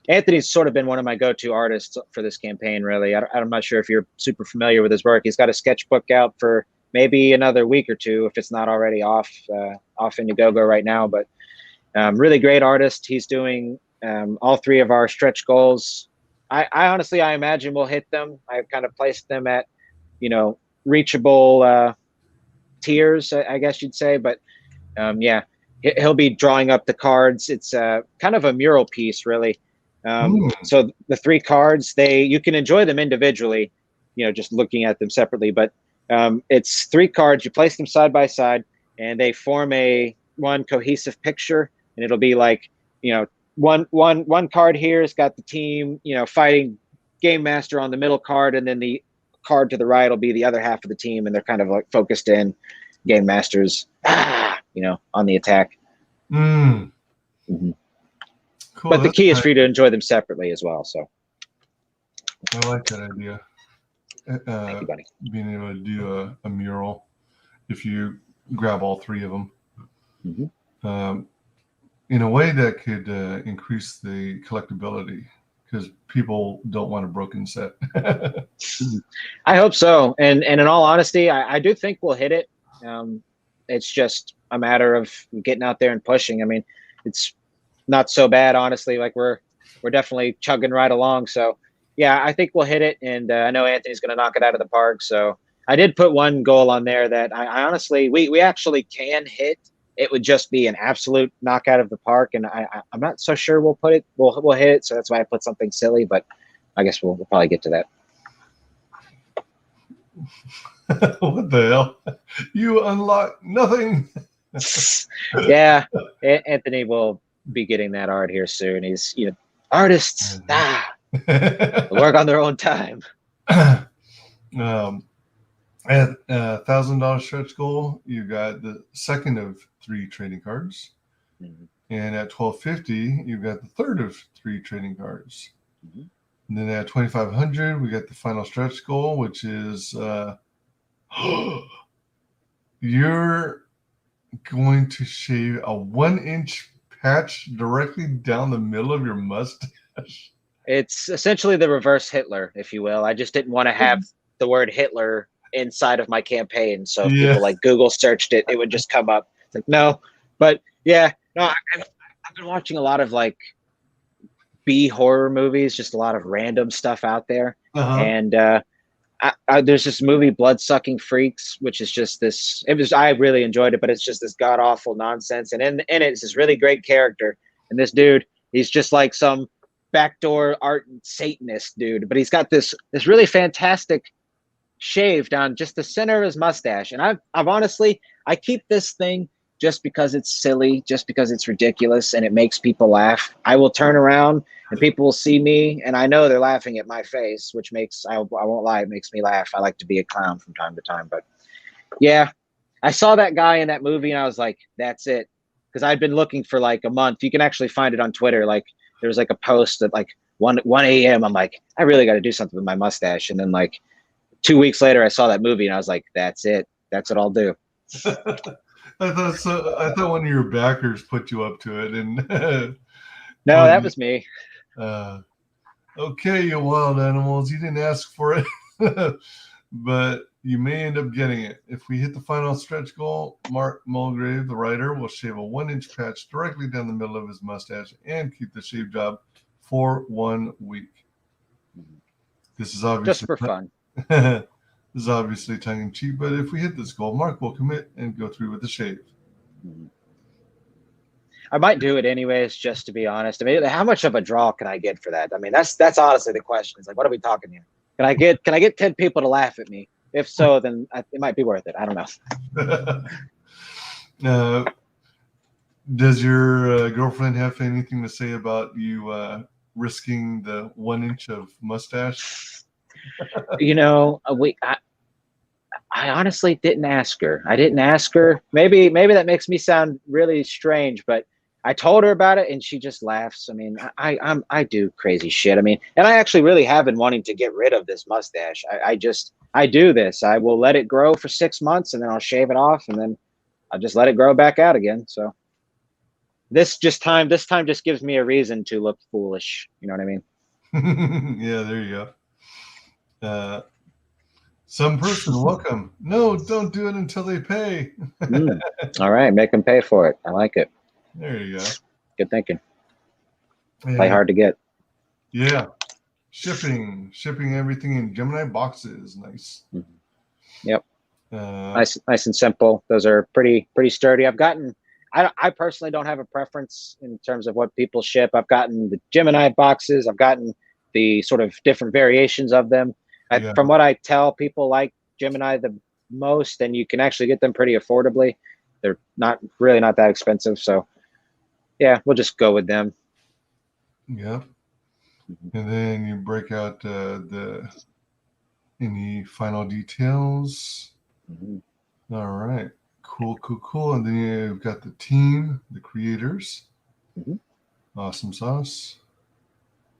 [SPEAKER 3] Anthony's sort of been one of my go-to artists for this campaign, really. I'm not sure if you're super familiar with his work. He's got a sketchbook out for maybe another week or two, if it's not already off Indiegogo right now. But really great artist. He's doing all 3 of our stretch goals. I honestly, I imagine we'll hit them. I've kind of placed them at, reachable tiers, I guess you'd say. But yeah, he'll be drawing up the cards. It's kind of a mural piece, really. So the 3 cards, you can enjoy them individually, just looking at them separately. But it's 3 cards. You place them side by side, and they form one cohesive picture. And it'll be like, one card here has got the team, fighting Game Master on the middle card, and then the card to the right will be the other half of the team, and they're kind of like focused in. Game Master's, on the attack. Cool. But the key is for you to enjoy them separately as well. So
[SPEAKER 2] I like that idea.
[SPEAKER 3] Thank you, buddy.
[SPEAKER 2] Being able to do a mural if you grab all 3 of them. In a way that could increase the collectability, because people don't want a broken set.
[SPEAKER 3] I hope so. And in all honesty, I do think we'll hit it. It's just a matter of getting out there and pushing. I mean, it's not so bad, honestly. Like we're definitely chugging right along. So yeah, I think we'll hit it. And I know Anthony's going to knock it out of the park. So I did put one goal on there that I honestly, we actually can hit. It would just be an absolute knockout of the park. And I'm not so sure we'll hit it. So that's why I put something silly, but I guess we'll probably get to that.
[SPEAKER 2] What the hell? You unlock nothing.
[SPEAKER 3] Yeah. Anthony will be getting that art here soon. He's, artists, work on their own time.
[SPEAKER 2] At $1,000 stretch goal, you got the second of 3 trading cards, and at $1,250, you got the third of 3 trading cards. And then at $2,500, we got the final stretch goal, which is you're going to shave a 1-inch patch directly down the middle of your mustache.
[SPEAKER 3] It's essentially the reverse Hitler, if you will. I just didn't want to have the word Hitler inside of my campaign. So if people like Google searched it, it would just come up. It's like, no. But yeah, no, I've been watching a lot of like B horror movies, just a lot of random stuff out there. And there's this movie, Blood-Sucking Freaks, which is just this. I really enjoyed it, but it's just this god awful nonsense. And in it, it's this really great character. And this dude, he's just like some backdoor art Satanist dude, but he's got this really fantastic shave down just the center of his mustache. And I've honestly, I keep this thing just because it's silly, just because it's ridiculous, and it makes people laugh. I will turn around and people will see me, and I know they're laughing at my face, which makes, I won't lie, it makes me laugh. I like to be a clown from time to time. But yeah, I saw that guy in that movie, and I was like, that's it. Because I'd been looking for like a month. You can actually find it on Twitter. Like there was like a post at like 1 a.m. I'm like, I really got to do something with my mustache. And then like 2 weeks later, I saw that movie, and I was like, that's it. That's what I'll do.
[SPEAKER 2] I thought one of your backers put you up to it, and
[SPEAKER 3] no, that was me.
[SPEAKER 2] Okay, you wild animals, you didn't ask for it, but you may end up getting it. If we hit the final stretch goal, Mark Mulgrave, the writer, will shave a 1-inch patch directly down the middle of his mustache and keep the shave job for 1 week. This is obviously
[SPEAKER 3] just for fun.
[SPEAKER 2] This is obviously tongue in cheek, but if we hit this goal, Mark will commit and go through with the shave.
[SPEAKER 3] I might do it anyways, just to be honest. I mean, how much of a draw can I get for that? I mean, that's honestly the question. It's like, what are we talking here? Can I get 10 people to laugh at me? If so, then it might be worth it. I don't know.
[SPEAKER 2] Does your girlfriend have anything to say about you risking the 1 inch of mustache?
[SPEAKER 3] You know, I honestly didn't ask her. I didn't ask her. Maybe that makes me sound really strange, but I told her about it and she just laughs. I mean, I do crazy shit. I mean, and I actually really have been wanting to get rid of this mustache. I do this. I will let it grow for 6 months and then I'll shave it off and then I'll just let it grow back out again. So this time just gives me a reason to look foolish. You know what I mean?
[SPEAKER 2] Yeah, there you go. Some person, welcome. No, don't do it until they pay.
[SPEAKER 3] All right, make them pay for it. I like it.
[SPEAKER 2] There you go.
[SPEAKER 3] Good thinking.
[SPEAKER 2] Yeah.
[SPEAKER 3] Play hard to get.
[SPEAKER 2] Yeah. Shipping everything in Gemini boxes. Nice.
[SPEAKER 3] Yep. Nice and simple. Those are pretty sturdy. I personally don't have a preference in terms of what people ship. I've gotten the Gemini boxes. I've gotten the sort of different variations of them. From what I tell, people like Gemini the most, and you can actually get them pretty affordably. They're not that expensive. So yeah, we'll just go with them.
[SPEAKER 2] Yeah. And then you break out any final details. All right. Cool. And then you've got the team, the creators. Awesome sauce.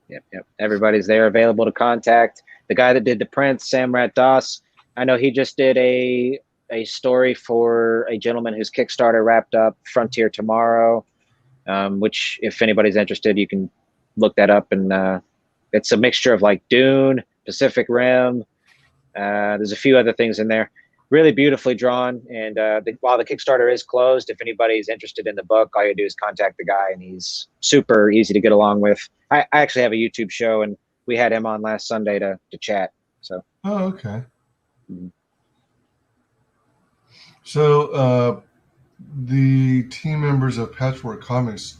[SPEAKER 3] Yep. Everybody's there, available to contact. The guy that did the prints, Samrat Das, I know he just did a story for a gentleman whose Kickstarter wrapped up, Frontier Tomorrow, which if anybody's interested, you can look that up. And it's a mixture of like Dune, Pacific Rim. There's a few other things in there. Really beautifully drawn. And while the Kickstarter is closed, if anybody's interested in the book, all you do is contact the guy, and he's super easy to get along with. I actually have a YouTube show, and we had him on last Sunday to chat. So.
[SPEAKER 2] Oh, okay. So the team members of Patchwork Comics,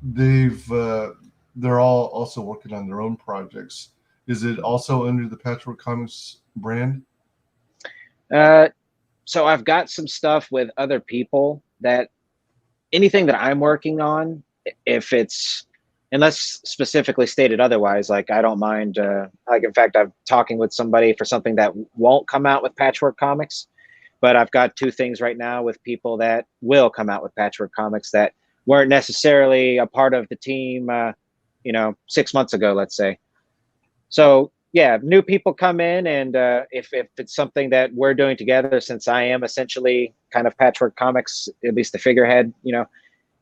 [SPEAKER 2] they're all also working on their own projects. Is it also under the Patchwork Comics brand?
[SPEAKER 3] So I've got some stuff with other people that anything that I'm working on, if it's, unless specifically stated otherwise, like I don't mind, like in fact, I'm talking with somebody for something that won't come out with Patchwork Comics, but I've got 2 things right now with people that will come out with Patchwork Comics that weren't necessarily a part of the team, 6 months ago, let's say. So yeah, new people come in, and if it's something that we're doing together, since I am essentially kind of Patchwork Comics, at least the figurehead,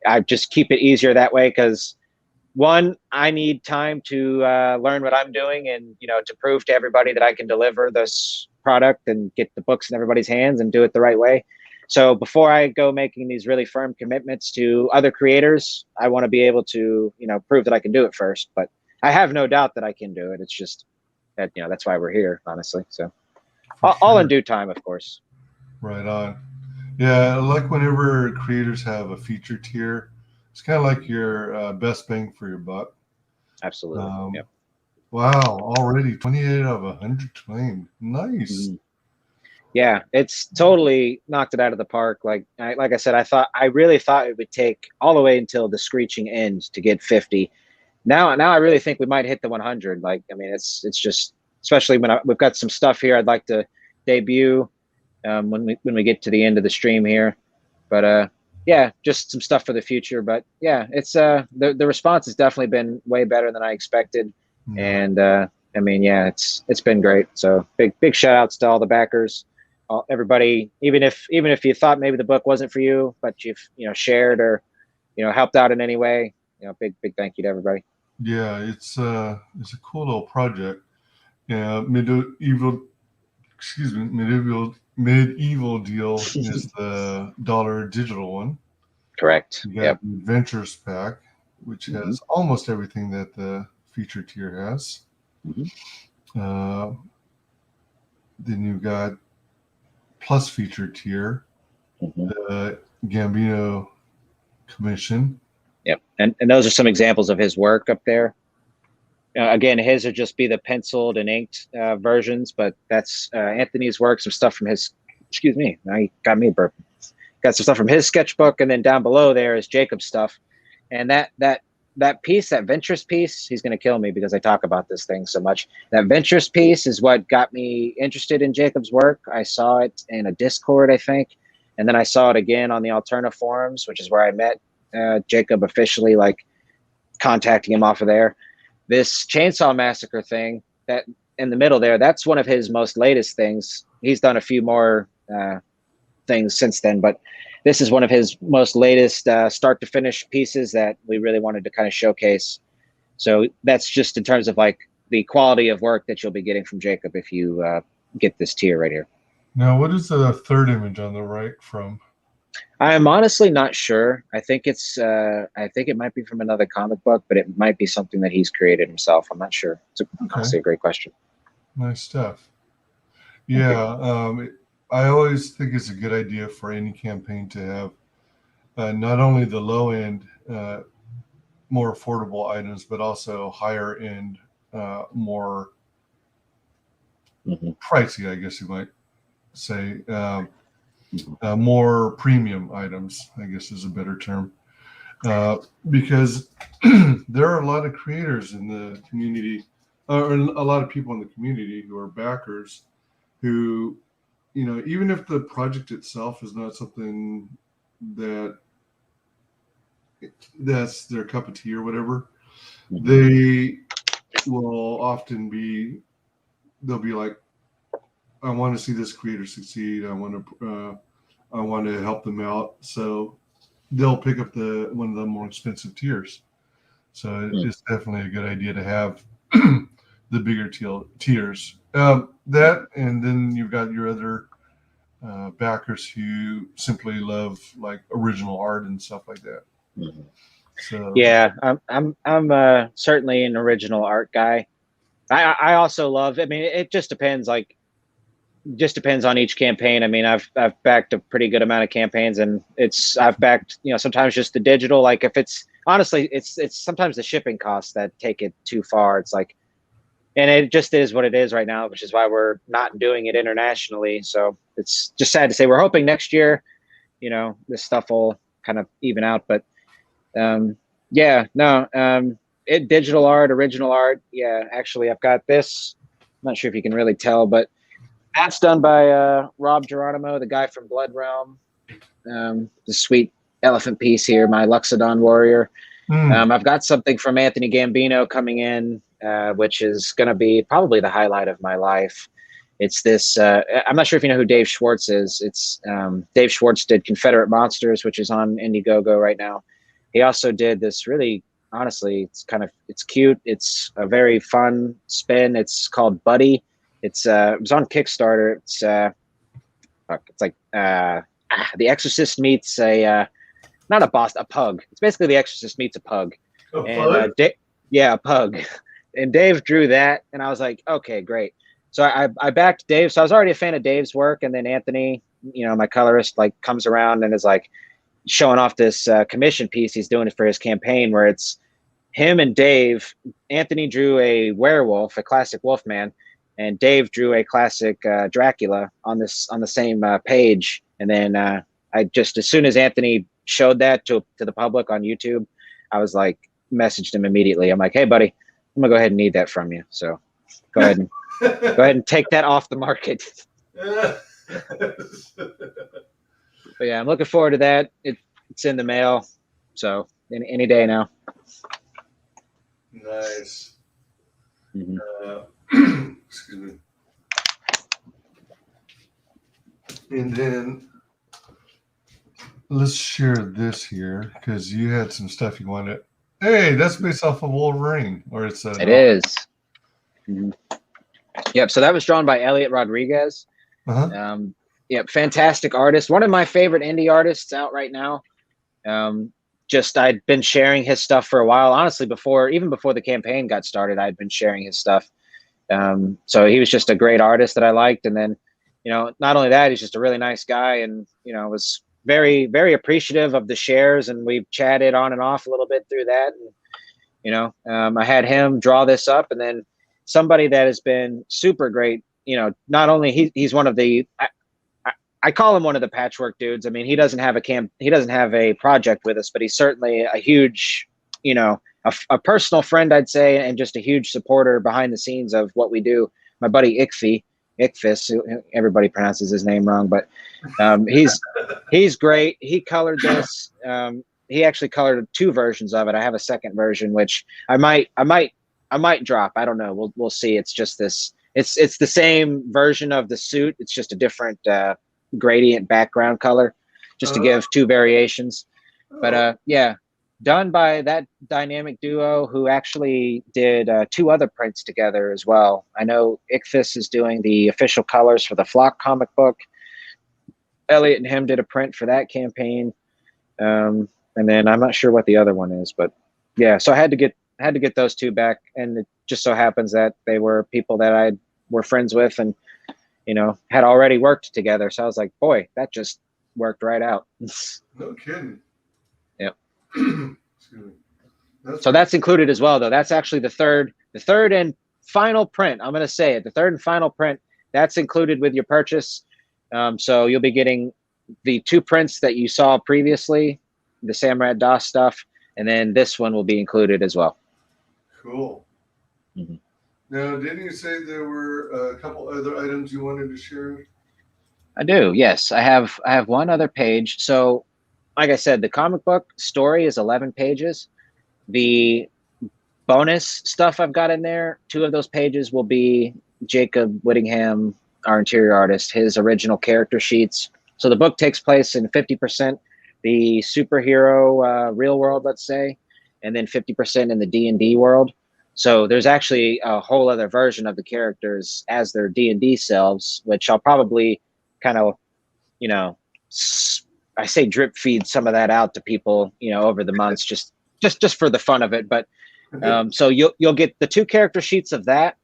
[SPEAKER 3] I just keep it easier that way because, one, I need time to learn what I'm doing and, to prove to everybody that I can deliver this product and get the books in everybody's hands and do it the right way. So before I go making these really firm commitments to other creators, I want to be able to, prove that I can do it first. But I have no doubt that I can do it. It's just that, that's why we're here, honestly. So all in due time, of course.
[SPEAKER 2] Right on. Yeah, like whenever creators have a feature tier, it's kind of like your best bang for your buck.
[SPEAKER 3] Absolutely. Yep.
[SPEAKER 2] Wow, already 28 out of 100 claimed. Nice.
[SPEAKER 3] Yeah, it's totally knocked it out of the park. Like I said, I really thought it would take all the way until the screeching end to get 50. Now I really think we might hit the 100. Like, I mean, it's just, especially when we've got some stuff here I'd like to debut when we get to the end of the stream here. But yeah, just some stuff for the future. But yeah, it's the response has definitely been way better than I expected. And I mean, yeah, it's been great. So big shout outs to all the backers, everybody. Even if you thought maybe the book wasn't for you, but you've shared or helped out in any way, big thank you to everybody.
[SPEAKER 2] Yeah, it's a cool little project. Yeah, medieval deal is the $1 digital one.
[SPEAKER 3] Correct.
[SPEAKER 2] You got the Adventures pack, which has almost everything that the feature tier has. then you've got plus feature tier, the Gambino commission.
[SPEAKER 3] Yep, and those are some examples of his work up there. Again, his would just be the penciled and inked versions, but that's Anthony's work. Some stuff from his. Excuse me, now you got me burping. Got some stuff from his sketchbook, and then down below there is Jacob's stuff. And that piece, that Ventress piece, he's going to kill me because I talk about this thing so much. That Ventress piece is what got me interested in Jacob's work. I saw it in a Discord, I think, and then I saw it again on the Alterna forums, which is where I met Jacob officially, like contacting him off of there. This Chainsaw Massacre thing, that in the middle there, that's one of his most latest things. He's done a few more things since then, but this is one of his most latest start to finish pieces that we really wanted to kind of showcase. So that's just in terms of like the quality of work that you'll be getting from Jacob if you get this tier right here.
[SPEAKER 2] Now, what is the third image on the right from?
[SPEAKER 3] I'm honestly not sure. I think it might be from another comic book, but it might be something that he's created himself. I'm not sure. It's honestly a great question.
[SPEAKER 2] Nice stuff. Yeah, I always think it's a good idea for any campaign to have not only the low end, more affordable items, but also higher end, more pricey, I guess you might say, more premium items, I guess is a better term, because there are a lot of creators in the community, or a lot of people in the community who are backers who, you know, even if the project itself is not something that's their cup of tea or whatever, they will often be, they'll be like, I want to see this creator succeed. I want to help them out. So they'll pick up one of the more expensive tiers. So it's definitely a good idea to have the bigger tiers. That, and then you've got your other backers who simply love like original art and stuff like that. So
[SPEAKER 3] yeah, I'm certainly an original art guy. I also love. I mean, it just depends. Like, just depends on each campaign. I mean, I've backed a pretty good amount of campaigns, and I've backed, you know, sometimes just the digital. Like, if it's honestly, it's sometimes the shipping costs that take it too far. It's like, and it just is what it is right now, which is why we're not doing it internationally. So it's just sad to say. We're hoping next year, you know, this stuff will kind of even out. But yeah, no, digital art, original art. Yeah, actually, I've got this. I'm not sure if you can really tell, but that's done by Rob Geronimo, the guy from Blood Realm. The sweet elephant piece here, my Luxodon warrior. I've got something from Anthony Gambino coming in, which is going to be probably the highlight of my life. It's this, I'm not sure if you know who Dave Schwartz is. It's Dave Schwartz did Confederate Monsters, which is on Indiegogo right now. He also did this really, honestly, it's cute. It's a very fun spin. It's called Buddy. It was on Kickstarter. It's like The Exorcist meets a pug. It's basically The Exorcist meets a pug. A pug. And Dave drew that, and I was like, okay, great. So I backed Dave. So I was already a fan of Dave's work, and then Anthony, you know, my colorist, like comes around and is like showing off this commission piece he's doing it for his campaign, where it's him and Dave. Anthony drew a werewolf, a classic Wolfman, and Dave drew a classic Dracula on the same page. And then I just, as soon as Anthony showed that to the public on YouTube, I was like, messaged him immediately. I'm like, hey buddy, I'm gonna go ahead and need that from you. So go ahead and take that off the market. But yeah, I'm looking forward to that. It's in the mail, so any day now.
[SPEAKER 2] Nice. Excuse me. And then let's share this here because you had some stuff you wanted. Hey, that's based off of Wolverine, or it's
[SPEAKER 3] it is. Yep. So that was drawn by Elliot Rodriguez. Yep, fantastic artist. One of my favorite indie artists out right now. I'd been sharing his stuff for a while. Honestly, even before the campaign got started, I'd been sharing his stuff. So he was just a great artist that I liked. And then, you know, not only that, he's just a really nice guy, and, you know, was very, very appreciative of the shares, and we've chatted on and off a little bit through that. And, you know, I had him draw this up, and then somebody that has been super great, you know, not only he's one of the, I call him one of the patchwork dudes. I mean, he doesn't have a project with us, but he's certainly a huge, you know, a personal friend, I'd say, and just a huge supporter behind the scenes of what we do. My buddy Ickfis, everybody pronounces his name wrong, but he's great. He colored this. He actually colored 2 versions of it. I have a second version, which I might drop. I don't know. We'll see. It's just this. It's the same version of the suit. It's just a different gradient background color, just to give 2 variations. But yeah, done by that dynamic duo who actually did 2 other prints together as well. I know Ickfis is doing the official colors for the Flock comic book. Elliot and him did a print for that campaign. And then I'm not sure what the other one is, but yeah, so I had to get those 2 back, and it just so happens that they were people that I were friends with and, you know, had already worked together. So I was like, boy, that just worked right out.
[SPEAKER 2] No kidding.
[SPEAKER 3] Yep.
[SPEAKER 2] Excuse me.
[SPEAKER 3] So that's included as well, though. That's actually the third and final print. I'm going to say it. The third and final print, that's included with your purchase. So you'll be getting the 2 prints that you saw previously, the Samrat DOS stuff, and then this one will be included as well.
[SPEAKER 2] Cool.
[SPEAKER 3] Mm-hmm.
[SPEAKER 2] Now, didn't you say there were a couple other items you wanted to share?
[SPEAKER 3] I do. Yes, I have one other page. So, like I said, the comic book story is 11 pages. The bonus stuff I've got in there, 2 of those pages will be Jacob Whittingham, our interior artist, his original character sheets. So the book takes place in 50% the superhero real world, let's say, and then 50% in the D&D world. So there's actually a whole other version of the characters as their D&D selves, which I'll probably kind of, you know, I say drip feed some of that out to people, you know, over the months, just for the fun of it. But so you'll get the 2 character sheets of that,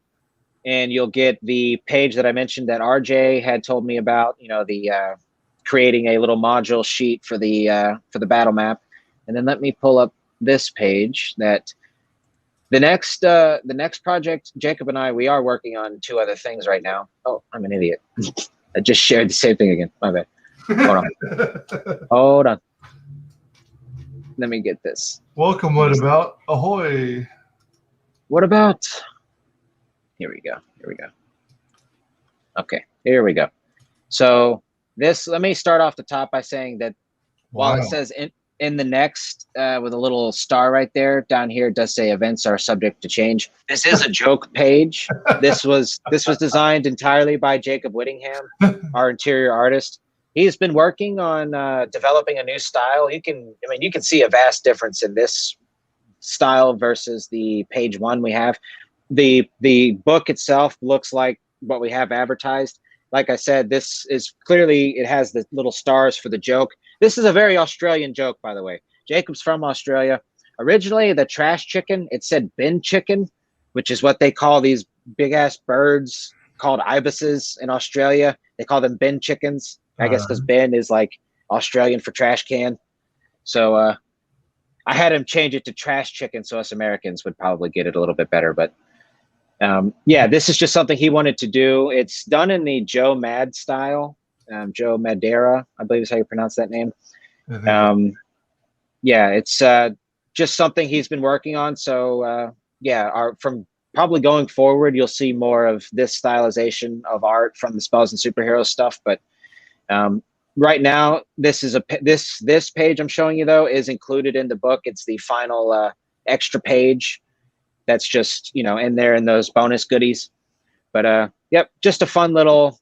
[SPEAKER 3] and you'll get the page that I mentioned that RJ had told me about, you know, the creating a little module sheet for the battle map. And then let me pull up this page that the next project, Jacob and we are working on 2 other things right now. Oh, I'm an idiot. I just shared the same thing again. My bad. Hold on. Let me get this.
[SPEAKER 2] Welcome, What About? Ahoy.
[SPEAKER 3] What about? Here we go. Okay, here we go. So this, let me start off the top by saying that while it says in the next with a little star right there, down here it does say events are subject to change. This is a joke page. This was designed entirely by Jacob Whittingham, our interior artist. He's been working on developing a new style. You can see a vast difference in this style versus the page 1 we have. The book itself looks like what we have advertised. Like I said, this is clearly, it has the little stars for the joke. This is a very Australian joke, by the way. Jacob's from Australia. Originally, the trash chicken, it said bin chicken, which is what they call these big ass birds called ibises in Australia. They call them bin chickens. I guess because bin is like Australian for trash can. So I had him change it to trash chicken so us Americans would probably get it a little bit better. But yeah, this is just something he wanted to do. It's done in the Joe Mad style. Joe Madeira, I believe is how you pronounce that name. Yeah, it's just something he's been working on. So yeah, from probably going forward, you'll see more of this stylization of art from the Spells and Superheroes stuff. But right now, this is this page I'm showing you, though, is included in the book. It's the final extra page that's just, you know, in there in those bonus goodies. But yep, just a fun little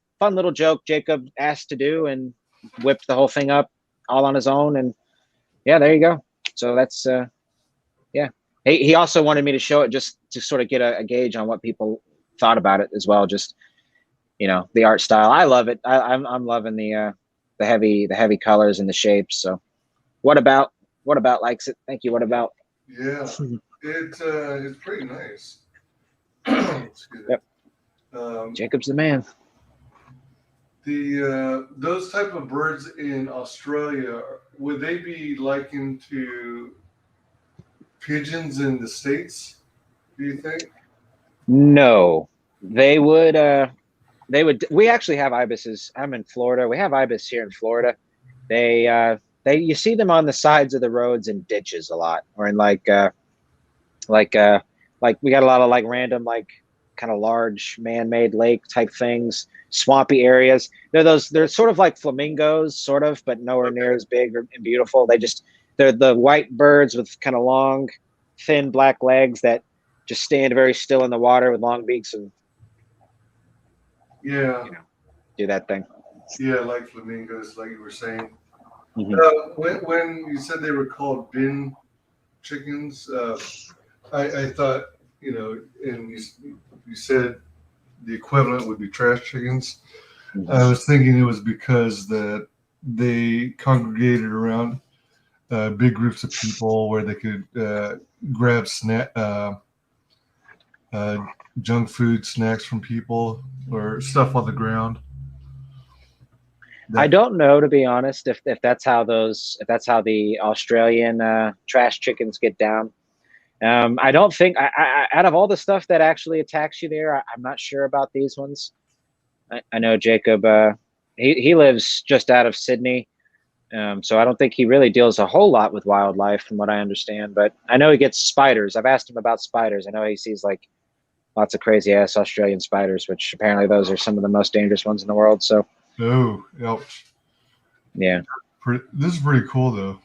[SPEAKER 3] joke Jacob asked to do and whipped the whole thing up all on his own. And yeah, there you go. So that's yeah. He also wanted me to show it just to sort of get a gauge on what people thought about it as well. Just, you know, the art style. I love it. I'm loving the heavy colors and the shapes. So what about likes it? Thank you. What about?
[SPEAKER 2] Yeah, it's pretty nice. Excuse me.
[SPEAKER 3] Yep. Jacob's the man.
[SPEAKER 2] Those type of birds in Australia, would they be likened to pigeons in the States, do you think?
[SPEAKER 3] No, they would. We actually have ibises. I'm in Florida. We have ibis here in Florida. You see them on the sides of the roads and ditches a lot, or in like we got a lot of like random like kind of large man-made lake type things, swampy areas. They're sort of like flamingos, sort of, but nowhere near as big and beautiful. They're the white birds with kind of long, thin black legs that just stand very still in the water with long beaks and do that thing.
[SPEAKER 2] Yeah, like flamingos, like you were saying.
[SPEAKER 3] Mm-hmm.
[SPEAKER 2] When you said they were called bin chickens, I thought, and you said the equivalent would be trash chickens.
[SPEAKER 3] Mm-hmm.
[SPEAKER 2] I was thinking it was because that they congregated around big groups of people where they could grab junk food snacks from people or stuff on the ground.
[SPEAKER 3] I don't know, to be honest, if that's how the Australian trash chickens get down. I don't think out of all the stuff that actually attacks you there, I'm not sure about these ones. I know Jacob, he lives just out of Sydney. So I don't think he really deals a whole lot with wildlife from what I understand, but I know he gets spiders. I've asked him about spiders. I know he sees like lots of crazy ass Australian spiders, which apparently those are some of the most dangerous ones in the world. So.
[SPEAKER 2] Oh, ouch.
[SPEAKER 3] Yeah.
[SPEAKER 2] This is pretty cool though.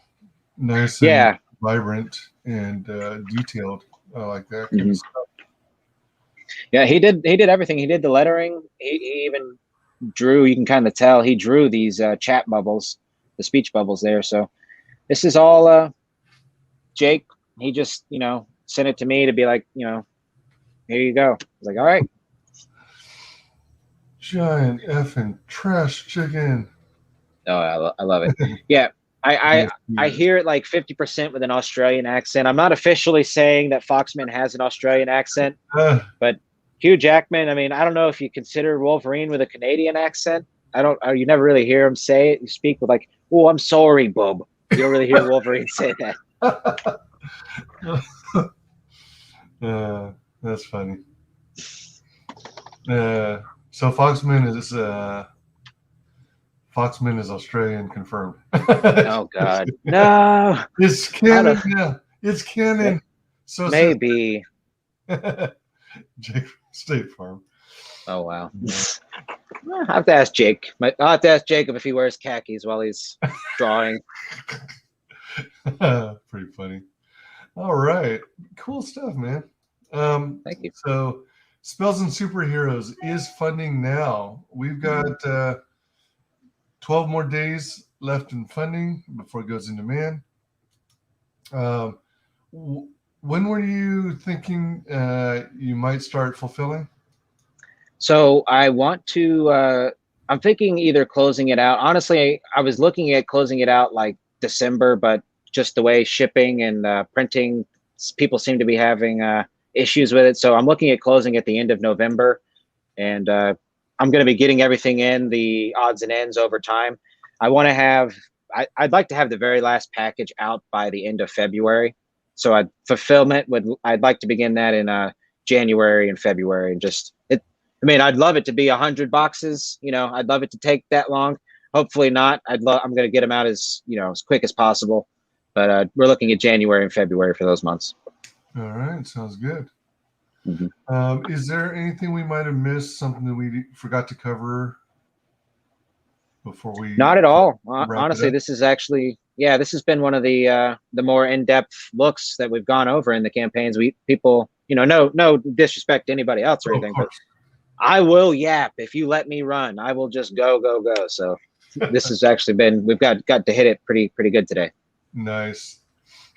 [SPEAKER 2] Nice and vibrant and detailed. I like that kind of stuff.
[SPEAKER 3] Yeah, he did everything. He did the lettering. He even drew, you can kind of tell, he drew these chat bubbles, the speech bubbles there. So this is all Jake. He just, sent it to me to be like, here you go. I was like, all right.
[SPEAKER 2] Giant effing trash chicken.
[SPEAKER 3] Oh, I love it. Yeah, I hear it like 50% with an Australian accent. I'm not officially saying that Foxman has an Australian accent, but Hugh Jackman, I mean, I don't know if you consider Wolverine with a Canadian accent. You never really hear him say it. You speak with like, oh, I'm sorry, bub. You don't really hear Wolverine say that.
[SPEAKER 2] That's funny. So Foxman is Australian confirmed.
[SPEAKER 3] Oh God, no!
[SPEAKER 2] It's canon. Yeah, it's canon. So
[SPEAKER 3] maybe.
[SPEAKER 2] Jake, State Farm.
[SPEAKER 3] Oh wow. I'll have to ask Jake. I'll have to ask Jacob if he wears khakis while he's drawing.
[SPEAKER 2] Pretty funny. All right, cool stuff, man.
[SPEAKER 3] Thank you.
[SPEAKER 2] So, Spells and Superheroes is funding now. We've got 12 more days left in funding before it goes into man. When were you thinking you might start fulfilling?
[SPEAKER 3] So I want to, I'm thinking either closing it out. Honestly, I was looking at closing it out like December, but just the way shipping and printing, people seem to be having issues with it. So I'm looking at closing at the end of November, and I'm going to be getting everything in, the odds and ends over time. I want to have, I'd like to have the very last package out by the end of February. So I'd like to begin that in January and February, and I'd love it to be 100 boxes. I'd love it to take that long. Hopefully not. I'm going to get them out as quick as possible. But we're looking at January and February for those months.
[SPEAKER 2] All right, sounds good.
[SPEAKER 3] Mm-hmm.
[SPEAKER 2] Is there anything we might have missed? Something that we forgot to cover before we?
[SPEAKER 3] Not at all. Honestly, this is actually, this has been one of the more in-depth looks that we've gone over in the campaigns. People, no disrespect to anybody else or anything, but I will yap if you let me run. I will just go. So this has actually been, we've got to hit it pretty good today.
[SPEAKER 2] Nice.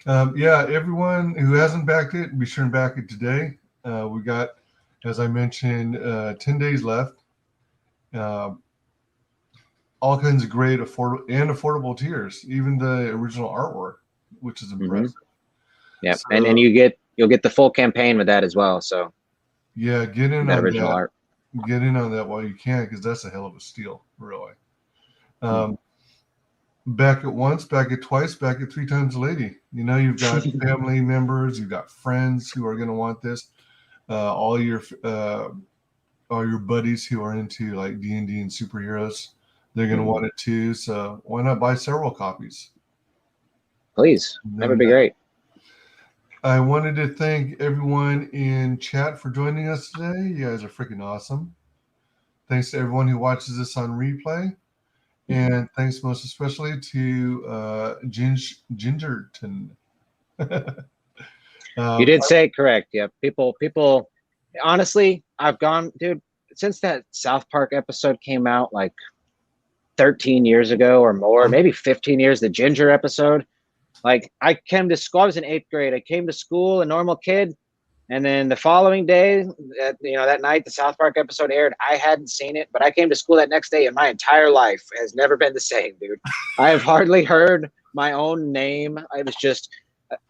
[SPEAKER 2] Everyone who hasn't backed it, be sure and back it today. We got, as I mentioned, 10 days left. All kinds of great affordable tiers, even the original artwork, which is impressive.
[SPEAKER 3] Yeah, so, and you'll get the full campaign with that as well. So
[SPEAKER 2] yeah, get in
[SPEAKER 3] that
[SPEAKER 2] on
[SPEAKER 3] original
[SPEAKER 2] that.
[SPEAKER 3] art.
[SPEAKER 2] get in on that while you can, because that's a hell of a steal, really. Back at once, back at twice, back at 3 times a lady. You know, you've got family members, you've got friends who are going to want this. All your buddies who are into like D&D and superheroes, they're going to want it too. So why not buy several copies?
[SPEAKER 3] Please, that would be great.
[SPEAKER 2] I wanted to thank everyone in chat for joining us today. You guys are freaking awesome. Thanks to everyone who watches this on replay. And thanks most especially to Gingerton.
[SPEAKER 3] You did say it correct. Yeah, people. Honestly, I've gone, dude, since that South Park episode came out like 13 years ago or more, maybe 15 years. The Ginger episode. Like, I came to school. I was in 8th grade. I came to school, a normal kid. And then the following day, that night the South Park episode aired, I hadn't seen it, but I came to school that next day, and my entire life has never been the same, dude. I have hardly heard my own name. I was just,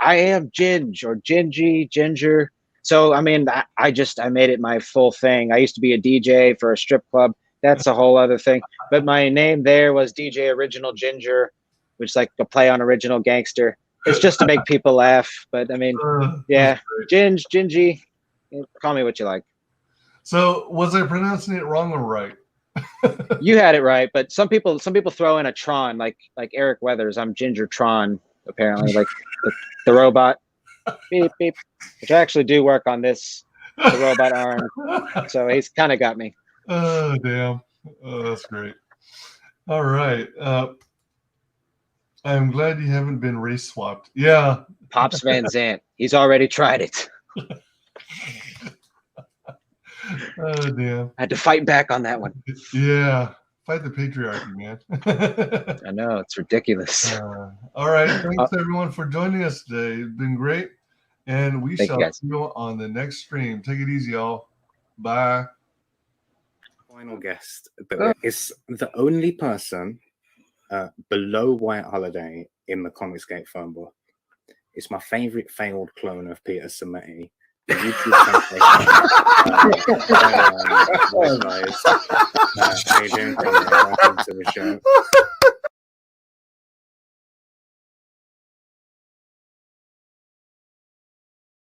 [SPEAKER 3] I am Ginge or Gingy, Ginger. So, I mean, I made it my full thing. I used to be a DJ for a strip club. That's a whole other thing. But my name there was DJ Original Ginger, which is like a play on Original Gangster. It's just to make people laugh. But I mean, yeah, Gingy, call me what you like.
[SPEAKER 2] So was I pronouncing it wrong or right?
[SPEAKER 3] You had it right, but some people throw in a Tron, like Eric Weathers. I'm Ginger Tron, apparently, like the robot. Beep beep. Which I actually do work on the robot arm. So he's kind of got me.
[SPEAKER 2] Oh damn. Oh, that's great. All right. I'm glad you haven't been race swapped. Yeah.
[SPEAKER 3] Pops Van Zant. He's already tried it.
[SPEAKER 2] Oh, damn.
[SPEAKER 3] I had to fight back on that one.
[SPEAKER 2] Yeah. Fight the patriarchy, man.
[SPEAKER 3] I know. It's ridiculous.
[SPEAKER 2] All right. Thanks, everyone, for joining us today. It's been great. And we shall see you on the next stream. Take it easy, y'all. Bye.
[SPEAKER 1] Final guest that is the only person below White Holiday in the Comicsgate phone book. It's my favorite failed clone of Peter Sameti. The YouTube sensation. How you doing, Conrad? Welcome to the show.